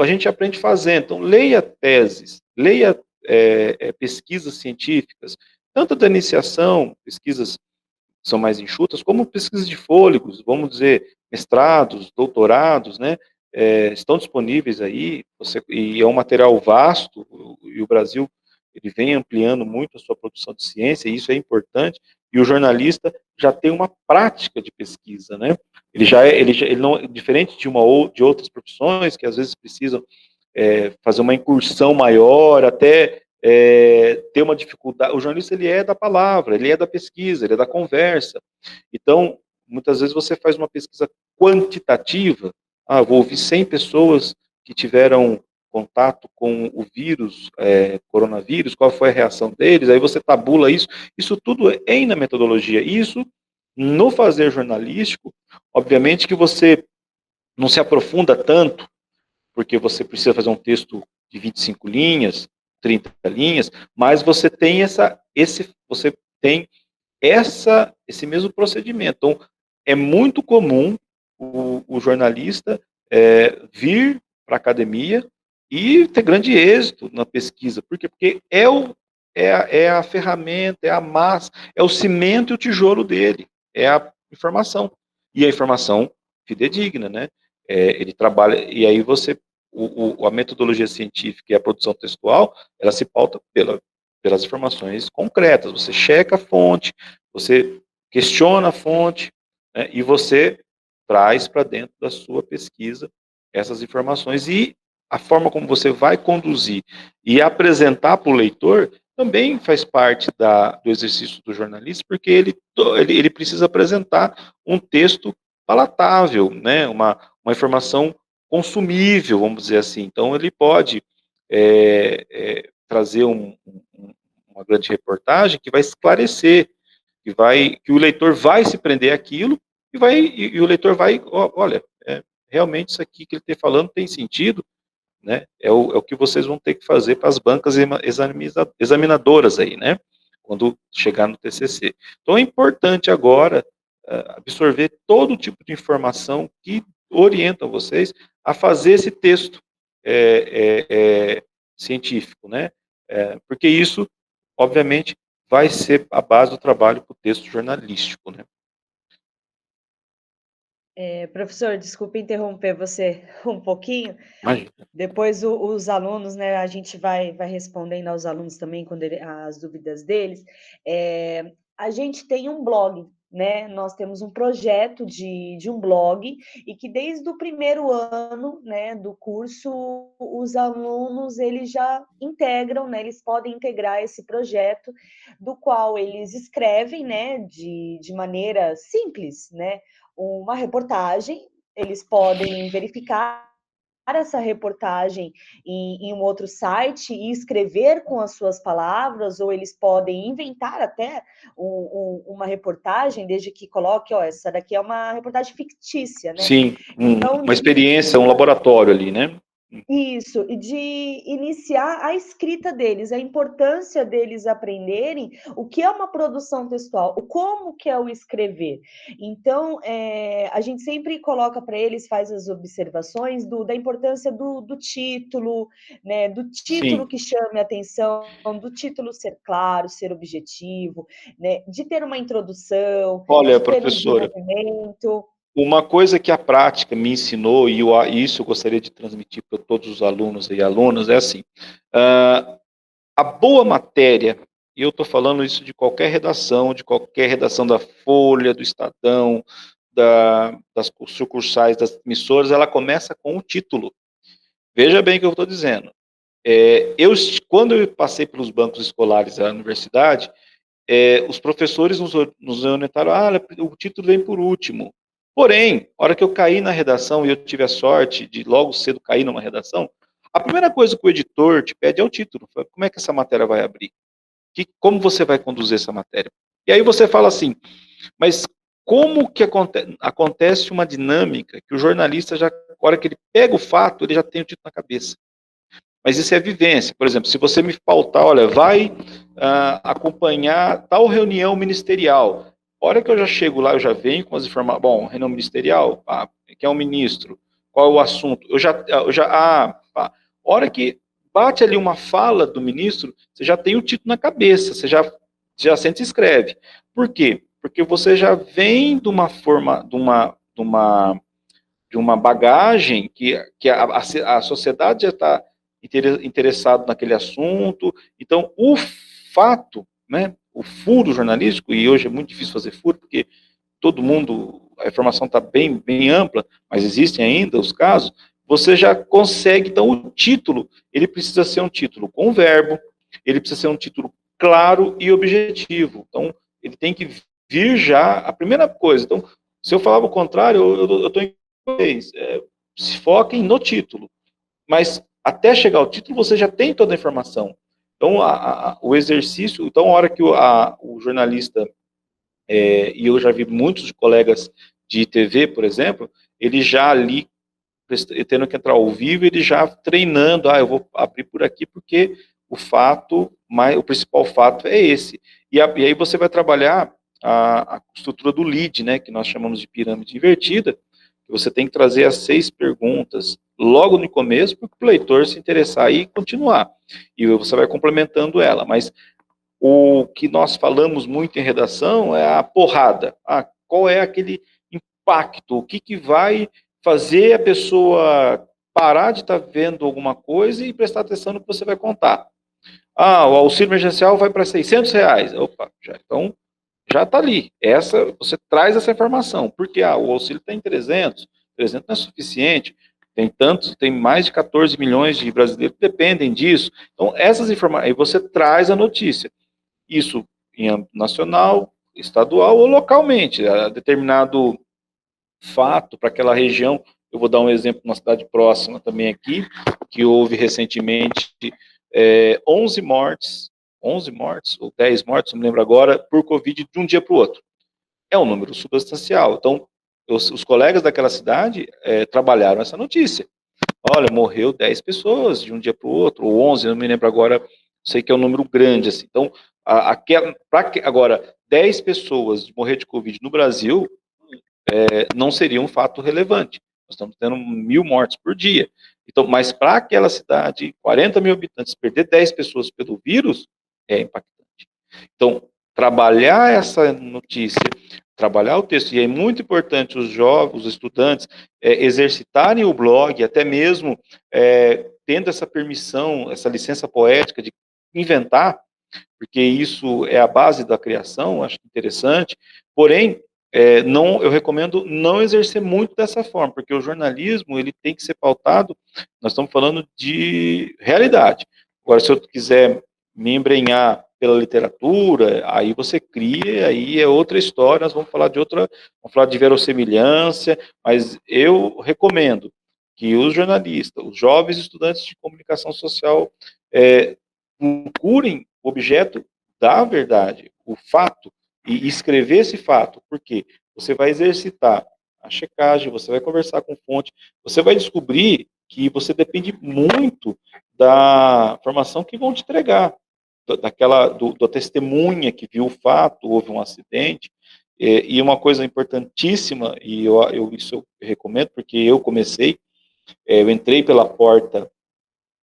A gente aprende fazendo, então leia teses, leia pesquisas científicas, tanto da iniciação, pesquisas que são mais enxutas, como pesquisas de fôlegos, vamos dizer, mestrados, doutorados, né, estão disponíveis aí, e é um material vasto, e o Brasil ele vem ampliando muito a sua produção de ciência, e isso é importante, e o jornalista já tem uma prática de pesquisa, né, ele não, diferente de outras profissões, que às vezes precisam fazer uma incursão maior, até ter uma dificuldade. O jornalista, ele é da palavra, ele é da pesquisa, ele é da conversa. Então, muitas vezes você faz uma pesquisa quantitativa, vou ouvir 100 pessoas que tiveram contato com o vírus, coronavírus, qual foi a reação deles, aí você tabula isso tudo é na metodologia. Isso, no fazer jornalístico, obviamente que você não se aprofunda tanto, porque você precisa fazer um texto de 25 linhas, 30 linhas, mas você tem esse mesmo procedimento. Então, é muito comum o jornalista vir para a academia e ter grande êxito na pesquisa. Por quê? Porque é a ferramenta, é a massa, é o cimento e o tijolo dele, é a informação. E a informação fidedigna, né? Ele trabalha, e aí a metodologia científica e a produção textual, ela se pauta pelas informações concretas. Você checa a fonte, você questiona a fonte, né, e você traz para dentro da sua pesquisa essas informações. E a forma como você vai conduzir e apresentar para o leitor também faz parte do exercício do jornalista, porque ele precisa apresentar um texto palatável, né, uma informação consumível, vamos dizer assim. Então, ele pode trazer uma grande reportagem que vai esclarecer, que o leitor vai se prender àquilo e o leitor vai, olha, realmente isso aqui que ele está falando tem sentido, né? É o que vocês vão ter que fazer para as bancas examinadoras aí, né? Quando chegar no TCC. Então, é importante agora absorver todo tipo de informação que orientam vocês a fazer esse texto científico, né? Porque isso, obviamente, vai ser a base do trabalho para o texto jornalístico, né?
Professor, desculpe interromper você um pouquinho.
Imagina.
Depois os alunos, né, a gente vai respondendo aos alunos também as dúvidas deles. A gente tem um blog, né? Nós temos um projeto de um blog e que desde o primeiro ano, né, do curso, os alunos eles já integram, né? Eles podem integrar esse projeto, do qual eles escrevem, né, de maneira simples, né? Uma reportagem, eles podem verificar essa reportagem em um outro site e escrever com as suas palavras, ou eles podem inventar até uma reportagem, desde que coloque, essa daqui é uma reportagem fictícia, né?
Sim,
então,
uma experiência, um laboratório ali, né?
Isso, e de iniciar a escrita deles, a importância deles aprenderem o que é uma produção textual, como que é o escrever. Então, a gente sempre coloca para eles, faz as observações da importância do título, né, do título
Sim.
que chame a atenção, do título ser claro, ser objetivo, né, de ter uma introdução,
Olha,
de ter um
professora,
desenvolvimento.
uma coisa que a prática me ensinou, e isso eu gostaria de transmitir para todos os alunos e alunas, é assim, a boa matéria, e eu estou falando isso de qualquer redação da Folha, do Estadão, das sucursais das emissoras, ela começa com o título. Veja bem o que eu estou dizendo. Quando eu passei pelos bancos escolares da universidade, os professores nos orientaram, o título vem por último. Porém, a hora que eu caí na redação, e eu tive a sorte de logo cedo cair numa redação, a primeira coisa que o editor te pede é o título. Como é que essa matéria vai abrir? Como você vai conduzir essa matéria? E aí você fala assim, mas como que acontece uma dinâmica que o jornalista, já, na hora que ele pega o fato, ele já tem o título na cabeça. Mas isso é vivência. Por exemplo, se você me pautar, olha, vai acompanhar tal reunião ministerial. A hora que eu já chego lá, eu já venho com as informações. Bom, reunião ministerial, quem é o ministro? Qual é o assunto? A hora que bate ali uma fala do ministro, você já tem o título na cabeça, você já sente e escreve. Por quê? Porque você já vem de uma forma, de uma bagagem que a sociedade já está interessado naquele assunto. Então, o fato, né, o furo jornalístico, e hoje é muito difícil fazer furo, porque todo mundo, a informação está bem, bem ampla, mas existem ainda os casos, você já consegue, então o título, ele precisa ser um título com verbo, ele precisa ser um título claro e objetivo. Então, ele tem que vir já, a primeira coisa. Então, se eu falava o contrário, eu estou em inglês, se foquem no título. Mas até chegar ao título, você já tem toda a informação. Então, o exercício, então, a hora que o jornalista, e eu já vi muitos colegas de TV, por exemplo, ele já ali, tendo que entrar ao vivo, ele já treinando, eu vou abrir por aqui porque o principal fato é esse. E aí você vai trabalhar a estrutura do lead, né, que nós chamamos de pirâmide invertida, que você tem que trazer as 6 perguntas logo no começo, para o leitor se interessar e continuar. E você vai complementando ela. Mas o que nós falamos muito em redação é a porrada. Qual é aquele impacto? O que vai fazer a pessoa parar de estar vendo alguma coisa e prestar atenção no que você vai contar? O auxílio emergencial vai para R$ 600. Opa, então já está ali. Você traz essa informação. Porque o auxílio está em 300. 300 não é suficiente. Tem mais de 14 milhões de brasileiros que dependem disso. Então, essas informações, aí você traz a notícia. Isso em âmbito nacional, estadual ou localmente. Determinado fato para aquela região. Eu vou dar um exemplo na cidade próxima também aqui, que houve recentemente 11 mortes ou 10 mortes, não me lembro agora, por Covid de um dia para o outro. É um número substancial. Então, os colegas daquela cidade trabalharam essa notícia. Olha, morreu 10 pessoas de um dia para o outro, ou 11, não me lembro agora, sei que é um número grande. Assim. Então, agora, 10 pessoas morrer de Covid no Brasil não seria um fato relevante. Nós estamos tendo 1.000 mortes por dia. Então, mas para aquela cidade, 40 mil habitantes, perder 10 pessoas pelo vírus é impactante. Então, trabalhar essa notícia, trabalhar o texto, e é muito importante os jovens, os estudantes, exercitarem o blog, até mesmo tendo essa permissão, essa licença poética de inventar, porque isso é a base da criação, acho interessante, porém, eu recomendo não exercer muito dessa forma, porque o jornalismo ele tem que ser pautado, nós estamos falando de realidade. Agora, se eu quiser me embrenhar pela literatura, aí você cria, aí é outra história, nós vamos falar de verossimilhança, mas eu recomendo que os jornalistas, os jovens estudantes de comunicação social procurem o objeto da verdade, o fato, e escrever esse fato, porque você vai exercitar a checagem, você vai conversar com fonte, você vai descobrir que você depende muito da informação que vão te entregar, da testemunha que viu o fato, houve um acidente, e uma coisa importantíssima, e isso eu recomendo, porque eu comecei, eu entrei pela porta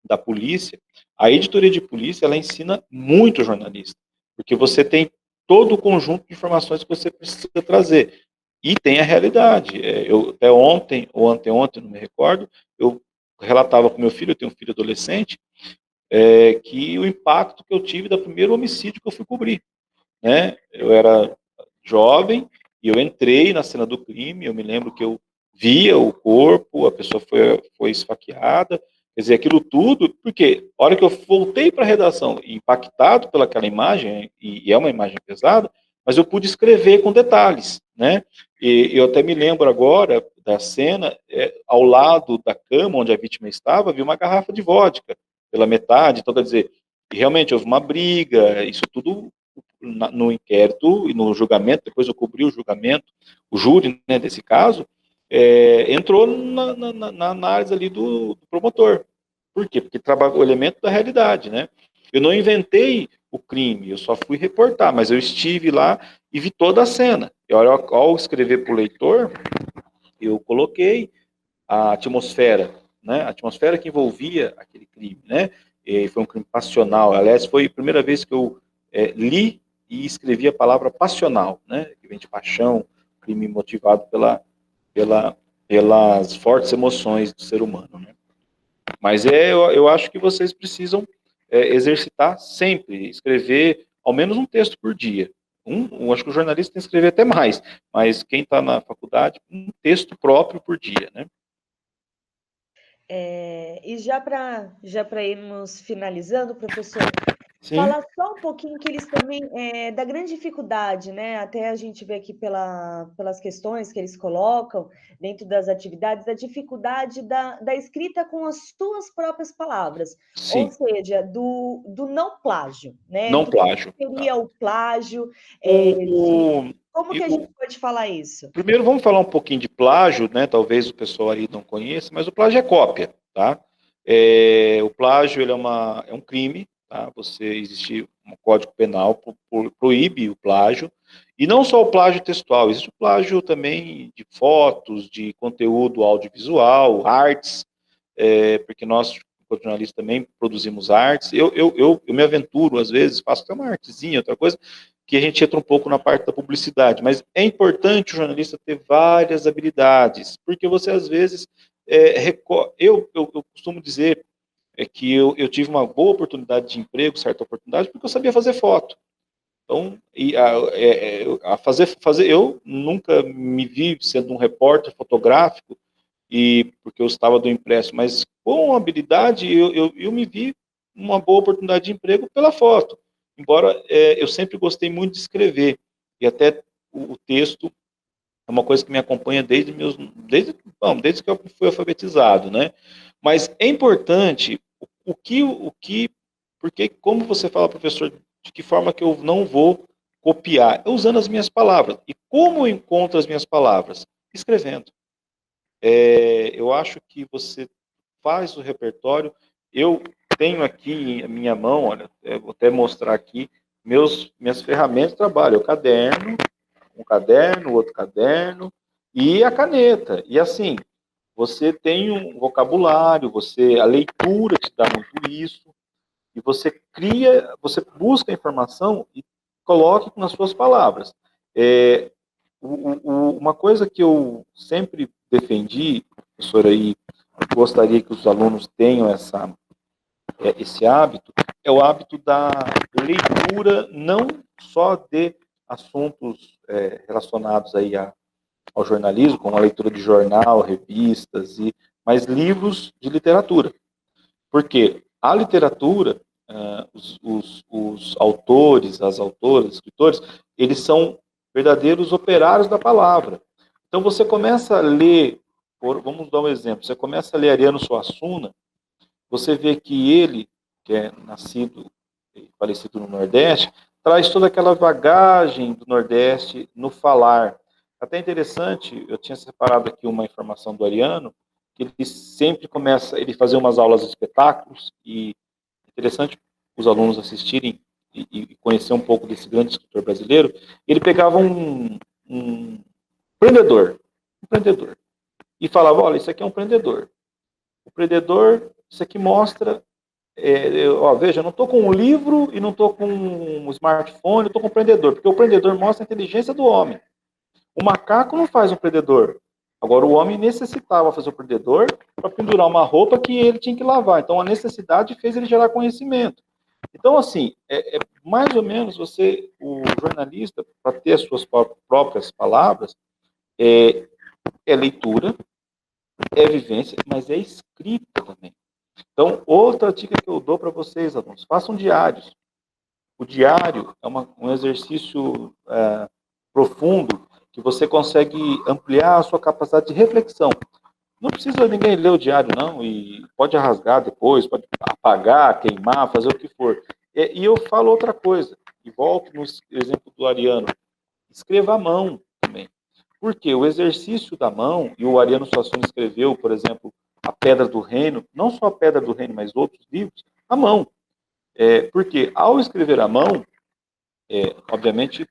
da polícia, a editoria de polícia, ela ensina muito jornalista, porque você tem todo o conjunto de informações que você precisa trazer, e tem a realidade. Eu até ontem, ou anteontem, não me recordo, eu relatava para o meu filho, eu tenho um filho adolescente, que o impacto que eu tive do primeiro homicídio que eu fui cobrir, né? Eu era jovem E eu entrei na cena do crime, eu me lembro que eu via o corpo, a pessoa foi esfaqueada, quer dizer, aquilo tudo, porque a hora que eu voltei para a redação, impactado pelaquela imagem, e é uma imagem pesada, mas eu pude escrever com detalhes, né? E eu até me lembro agora da cena, ao lado da cama onde a vítima estava, havia uma garrafa de vodka pela metade, então quer dizer, realmente houve uma briga, isso tudo no inquérito e no julgamento, depois eu cobri o julgamento, o júri, né, desse caso, entrou na análise ali do promotor. Por quê? Porque trabalha o elemento da realidade, né? Eu não inventei o crime, eu só fui reportar, mas eu estive lá e vi toda a cena. E ao escrever para o leitor, eu coloquei a atmosfera, né? A atmosfera que envolvia aquele crime, né? E foi um crime passional. Aliás, foi a primeira vez que eu li e escrevi a palavra passional, né? Que vem de paixão, crime motivado pelas fortes emoções do ser humano, né? Mas eu acho que vocês precisam exercitar sempre, escrever ao menos um texto por dia. Acho que o jornalista tem que escrever até mais, mas quem está na faculdade, um texto próprio por dia, né?
E já para irmos finalizando, professor,
Sim,
fala só um pouquinho que eles também, da grande dificuldade, né? Até a gente vê aqui pelas questões que eles colocam dentro das atividades, da dificuldade da escrita com as suas próprias palavras, ou
sim,
seja, do não plágio, né?
não
Do que
plágio. Tá.
seria o plágio,
O,
como que a
o,
gente pode falar isso?
primeiro vamos falar um pouquinho de plágio, né? Talvez o pessoal aí não conheça, mas o plágio é cópia, tá? O plágio ele é um crime, tá? Existe um código penal proíbe o plágio, e não só o plágio textual, existe o plágio também de fotos, de conteúdo audiovisual, artes, porque nós, como jornalistas, também produzimos artes. Eu me aventuro, às vezes, faço até uma artezinha, outra coisa, que a gente entra um pouco na parte da publicidade, mas é importante o jornalista ter várias habilidades, porque você, às vezes, eu costumo dizer que eu tive uma boa oportunidade de emprego, certa oportunidade, porque eu sabia fazer foto. Então, eu nunca me vi sendo um repórter fotográfico, e porque eu estava do impresso, mas com habilidade eu me vi uma boa oportunidade de emprego pela foto. Embora eu sempre gostei muito de escrever, e até o texto é uma coisa que me acompanha desde que eu fui alfabetizado, né? Mas é importante porque como você fala, professor, de que forma que eu não vou copiar? Usando as minhas palavras. E como eu encontro as minhas palavras? Escrevendo. Eu acho que você faz o repertório. Eu tenho aqui em minha mão, olha, vou até mostrar aqui, minhas ferramentas de trabalho, o caderno, um caderno, outro caderno, e a caneta. E assim, você tem um vocabulário, a leitura te dá muito isso, e você busca a informação e coloque nas suas palavras. É, uma coisa que eu sempre defendi, professora, e gostaria que os alunos tenham esse hábito, é o hábito da leitura, não só de assuntos relacionados aí ao jornalismo, como a leitura de jornal, revistas, mas livros de literatura. Porque a literatura, os autores, as autoras, os escritores, eles são verdadeiros operários da palavra. Então você começa a ler, vamos dar um exemplo, você começa a ler Ariano Suassuna, você vê que ele, que é nascido e falecido no Nordeste, traz toda aquela bagagem do Nordeste no falar. Até interessante, eu tinha separado aqui uma informação do Ariano, que ele sempre começa, ele fazia umas aulas de espetáculos, e é interessante os alunos assistirem e conhecer um pouco desse grande escritor brasileiro. Ele pegava um empreendedor, e falava, olha, isso aqui é um empreendedor. O empreendedor, isso aqui mostra, veja, eu não estou com um livro e não estou com um smartphone, eu estou com um empreendedor, porque o empreendedor mostra a inteligência do homem. O macaco não faz um prendedor. Agora, o homem necessitava fazer o prendedor para pendurar uma roupa que ele tinha que lavar. Então, a necessidade fez ele gerar conhecimento. Então, assim, mais ou menos o jornalista, para ter as suas próprias palavras, é leitura, é vivência, mas é escrita também. Então, outra dica que eu dou para vocês, alunos, façam diários. O diário é um exercício profundo que você consegue ampliar a sua capacidade de reflexão. Não precisa ninguém ler o diário, não, e pode rasgar depois, pode apagar, queimar, fazer o que for. E eu falo outra coisa, e volto no exemplo do Ariano, escreva à mão também. Porque o exercício da mão, e o Ariano Suassuna escreveu, por exemplo, A Pedra do Reino, não só A Pedra do Reino, mas outros livros, à mão. Porque ao escrever à mão, obviamente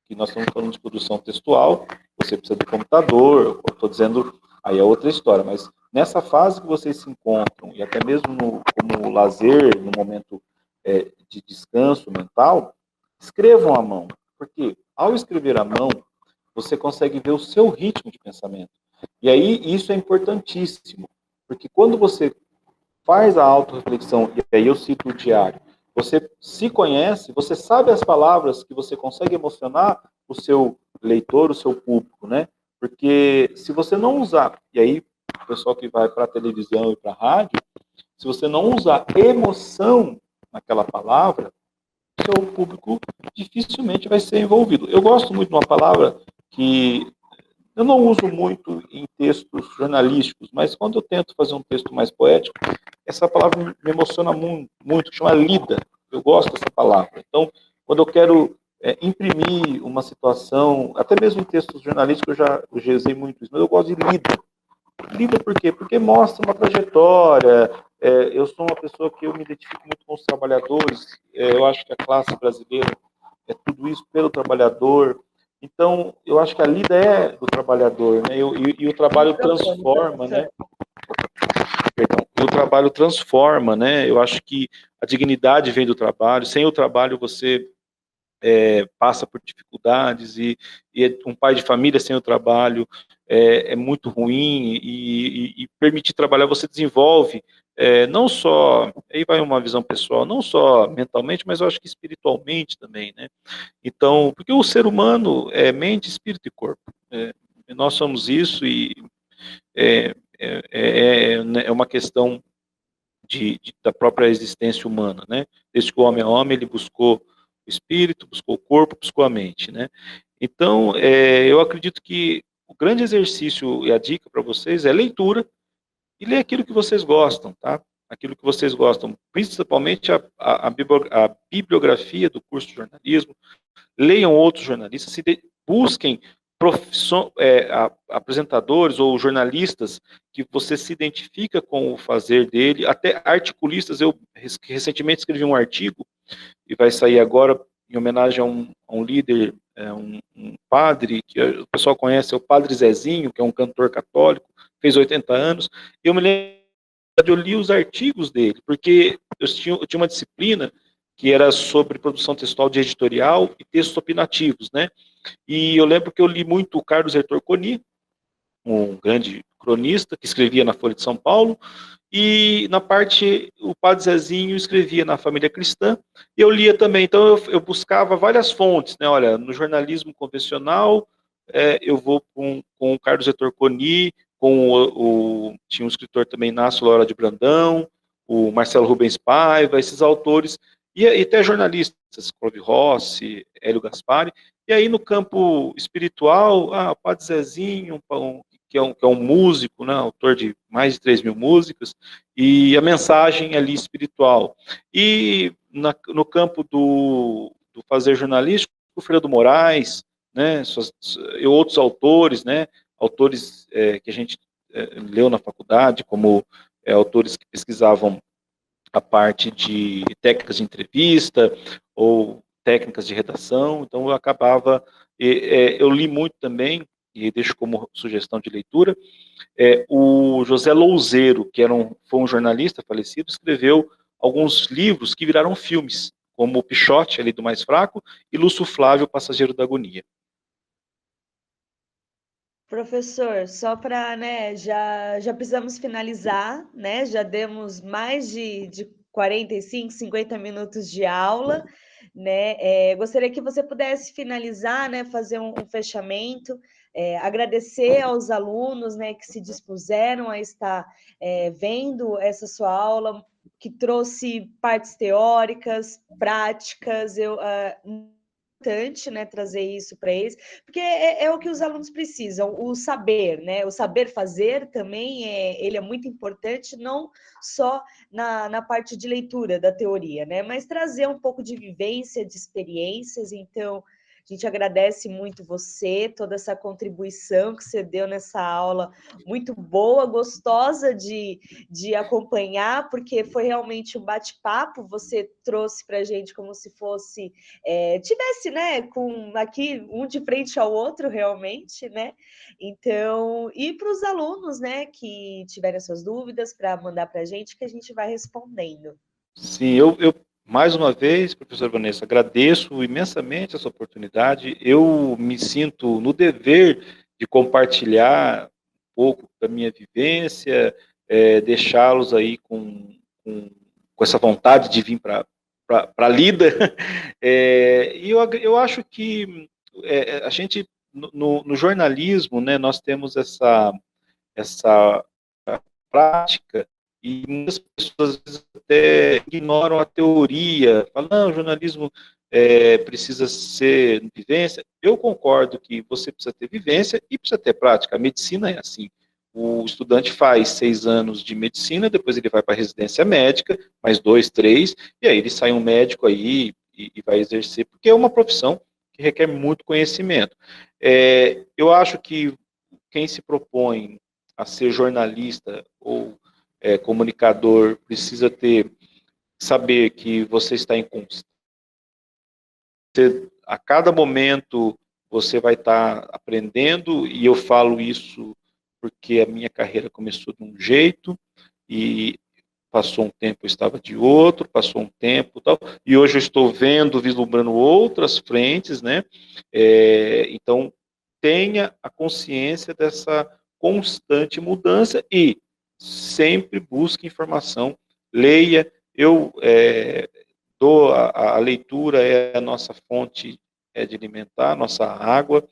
que nós estamos falando de produção textual, você precisa do computador, eu estou dizendo, aí é outra história, mas nessa fase que vocês se encontram, e até mesmo como lazer, no momento de descanso mental, escrevam à mão, porque ao escrever à mão, você consegue ver o seu ritmo de pensamento. E aí isso é importantíssimo, porque quando você faz a autorreflexão, e aí eu cito o diário, você se conhece, você sabe as palavras que você consegue emocionar o seu leitor, o seu público, né? Porque se você não usar, e aí o pessoal que vai para a televisão e para a rádio, se você não usar emoção naquela palavra, seu público dificilmente vai ser envolvido. Eu gosto muito de uma palavra que eu não uso muito em textos jornalísticos, mas quando eu tento fazer um texto mais poético, essa palavra me emociona muito, muito, que chama lida. Eu gosto dessa palavra. Então, quando eu quero imprimir uma situação, até mesmo em textos jornalísticos eu já usei muito isso, mas eu gosto de lida. Lida por quê? Porque mostra uma trajetória. Eu sou uma pessoa que eu me identifico muito com os trabalhadores. Eu acho que a classe brasileira é tudo isso pelo trabalhador. Então, eu acho que a lida é do trabalhador, né? E o trabalho
Microfone,
transforma,
professor.
né? Perdão. E o trabalho transforma, né? Eu acho que a dignidade vem do trabalho. Sem o trabalho, você passa por dificuldades e um pai de família sem o trabalho é muito ruim e permitir trabalhar você desenvolve não só, aí vai uma visão pessoal, não só mentalmente, mas eu acho que espiritualmente também, né? Então, porque o ser humano é mente, espírito e corpo. Nós somos isso e é uma questão da própria existência humana, né? Desde que o homem é homem, ele buscou o espírito, buscou o corpo, buscou a mente, né? Então, eu acredito que o grande exercício e a dica para vocês é leitura e ler aquilo que vocês gostam, tá? Aquilo que vocês gostam, principalmente a bibliografia do curso de jornalismo, leiam outros jornalistas, busquem apresentadores ou jornalistas que você se identifica com o fazer dele, até articulistas. Eu recentemente escrevi um artigo, e vai sair agora, em homenagem a um líder, um padre, que o pessoal conhece, é o Padre Zezinho, que é um cantor católico, fez 80 anos, e eu me lembro, eu li os artigos dele, porque eu tinha uma disciplina que era sobre produção textual de editorial e textos opinativos, né? E eu lembro que eu li muito o Carlos Heitor Coni, um grande cronista que escrevia na Folha de São Paulo, e na parte, o Padre Zezinho escrevia na Família Cristã, e eu lia também, então eu buscava várias fontes, né? Olha, no jornalismo convencional, eu vou com o Carlos Heitor Coni, tinha um escritor também, Inácio Lora de Brandão, o Marcelo Rubens Paiva, esses autores, e até jornalistas, Clóvis Rossi, Hélio Gaspari, e aí no campo espiritual, o Padre Zezinho, que é um músico, né, autor de mais de 3.000 músicas, e a mensagem ali espiritual. E no campo do fazer jornalístico, o Fredo Moraes, né, e outros autores, né, autores que a gente leu na faculdade, como autores que pesquisavam a parte de técnicas de entrevista ou técnicas de redação, então eu acabava, eu li muito também, e deixo como sugestão de leitura, o José Louzeiro, que foi um jornalista falecido, escreveu alguns livros que viraram filmes, como o Pichote, ali do Mais Fraco, e Lúcio Flávio, Passageiro da Agonia.
Professor, só para, né, já precisamos finalizar, né? Já demos mais de 45, 50 minutos de aula, né? Gostaria que você pudesse finalizar, né? Fazer um fechamento, agradecer aos alunos, né? Que se dispuseram a estar vendo essa sua aula, que trouxe partes teóricas, práticas, importante, né, trazer isso para eles, porque é o que os alunos precisam, o saber, né, o saber fazer também, ele é muito importante, não só na parte de leitura da teoria, né, mas trazer um pouco de vivência, de experiências. Então, a gente agradece muito você, toda essa contribuição que você deu nessa aula, muito boa, gostosa de acompanhar, porque foi realmente um bate-papo, você trouxe para a gente como se fosse tivesse, né, com aqui um de frente ao outro, realmente, né? Então, e para os alunos, né, que tiverem suas dúvidas, para mandar para a gente, que a gente vai respondendo.
Sim, eu mais uma vez, professora Vanessa, agradeço imensamente essa oportunidade. Eu me sinto no dever de compartilhar um pouco da minha vivência, deixá-los aí com essa vontade de vir para a lida. E eu acho que a gente, no jornalismo, né, nós temos essa prática, e muitas pessoas às vezes até ignoram a teoria, falam, não, o jornalismo precisa ser vivência. Eu concordo que você precisa ter vivência e precisa ter prática. A medicina é assim. O estudante faz 6 anos de medicina, depois ele vai para a residência médica, mais 2, 3, e aí ele sai um médico aí e vai exercer, porque é uma profissão que requer muito conhecimento. Eu acho que quem se propõe a ser jornalista ou comunicador precisa saber que você está em constância. A cada momento você vai estar aprendendo, e eu falo isso porque a minha carreira começou de um jeito e passou um tempo eu estava de outro, passou um tempo tal, e hoje eu estou vendo, vislumbrando outras frentes, né? Então, tenha a consciência dessa constante mudança e sempre busque informação, leia. Eu dou a leitura, é a nossa fonte de alimentar, a nossa água.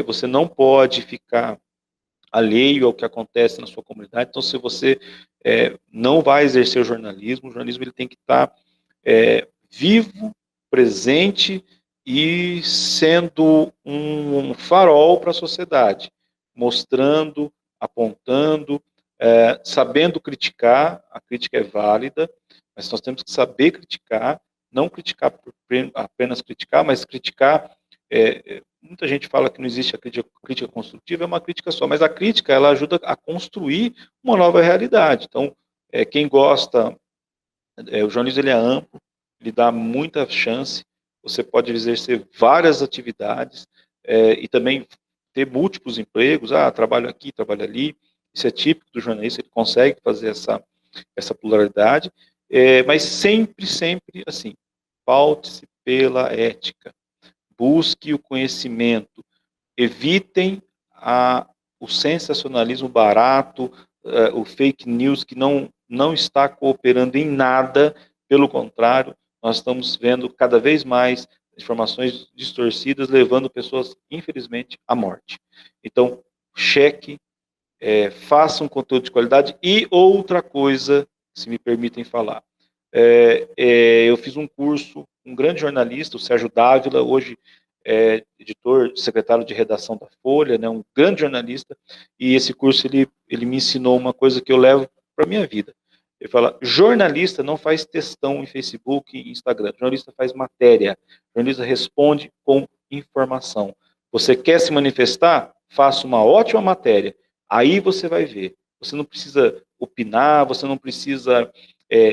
Você não pode ficar alheio ao que acontece na sua comunidade. Então, se você não vai exercer o jornalismo ele tem que estar vivo, presente e sendo um farol para a sociedade, mostrando, apontando, sabendo criticar. A crítica é válida, mas nós temos que saber criticar, não criticar por apenas criticar, mas criticar. Muita gente fala que não existe a crítica construtiva, é uma crítica só, mas a crítica ela ajuda a construir uma nova realidade. Então, quem gosta, o jornalismo ele é amplo, ele dá muita chance, você pode exercer várias atividades e também ter múltiplos empregos, trabalho aqui, trabalho ali. Isso é típico do jornalista, ele consegue fazer essa pluralidade, mas sempre, sempre assim, paute-se pela ética, busque o conhecimento, evitem o sensacionalismo barato, o fake news que não está cooperando em nada, pelo contrário, nós estamos vendo cada vez mais informações distorcidas, levando pessoas, infelizmente, à morte. Então, cheque, faça um conteúdo de qualidade. E outra coisa, se me permitem falar, eu fiz um curso, um grande jornalista, o Sérgio Dávila, hoje editor, secretário de redação da Folha, né, um grande jornalista, e esse curso ele me ensinou uma coisa que eu levo para a minha vida. Ele fala, jornalista não faz textão em Facebook e Instagram, jornalista faz matéria, jornalista responde com informação. Você quer se manifestar? Faça uma ótima matéria, aí você vai ver. Você não precisa opinar, você não precisa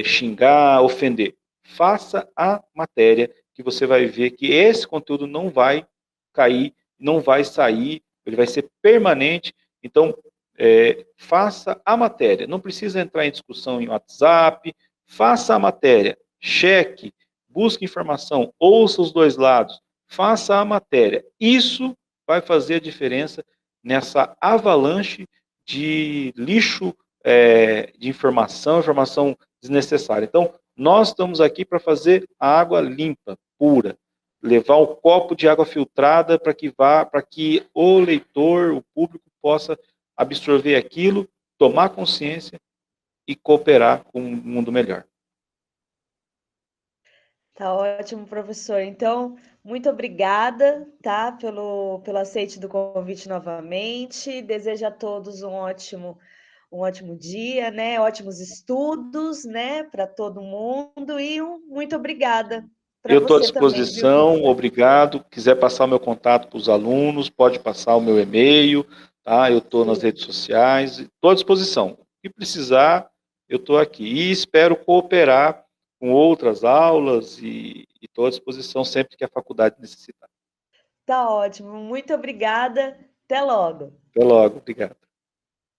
xingar, ofender. Faça a matéria, que você vai ver que esse conteúdo não vai cair, não vai sair, ele vai ser permanente. Então, faça a matéria. Não precisa entrar em discussão em WhatsApp, faça a matéria, cheque, busque informação, ouça os dois lados, faça a matéria. Isso vai fazer a diferença nessa avalanche de lixo de informação desnecessária. Então, Nós estamos aqui para fazer a água limpa, pura, levar o copo de água filtrada para que o leitor, o público, possa absorver aquilo, tomar consciência e cooperar com um mundo melhor.
Tá ótimo, professor. Então, muito obrigada, tá, pelo aceite do convite novamente. Desejo a todos um ótimo dia, né? Ótimos estudos, né, para todo mundo e muito obrigada para
Eu estou à
você também, viu,
disposição,
professor?
obrigado. Quiser passar o meu contato para os alunos, pode passar o meu e-mail, tá? Eu estou nas
Sim.
redes sociais, estou à disposição. O que precisar, eu estou aqui. E espero cooperar com outras aulas e estou à disposição sempre que a faculdade necessitar.
Tá ótimo. Muito obrigada. Até logo.
Até logo, obrigado.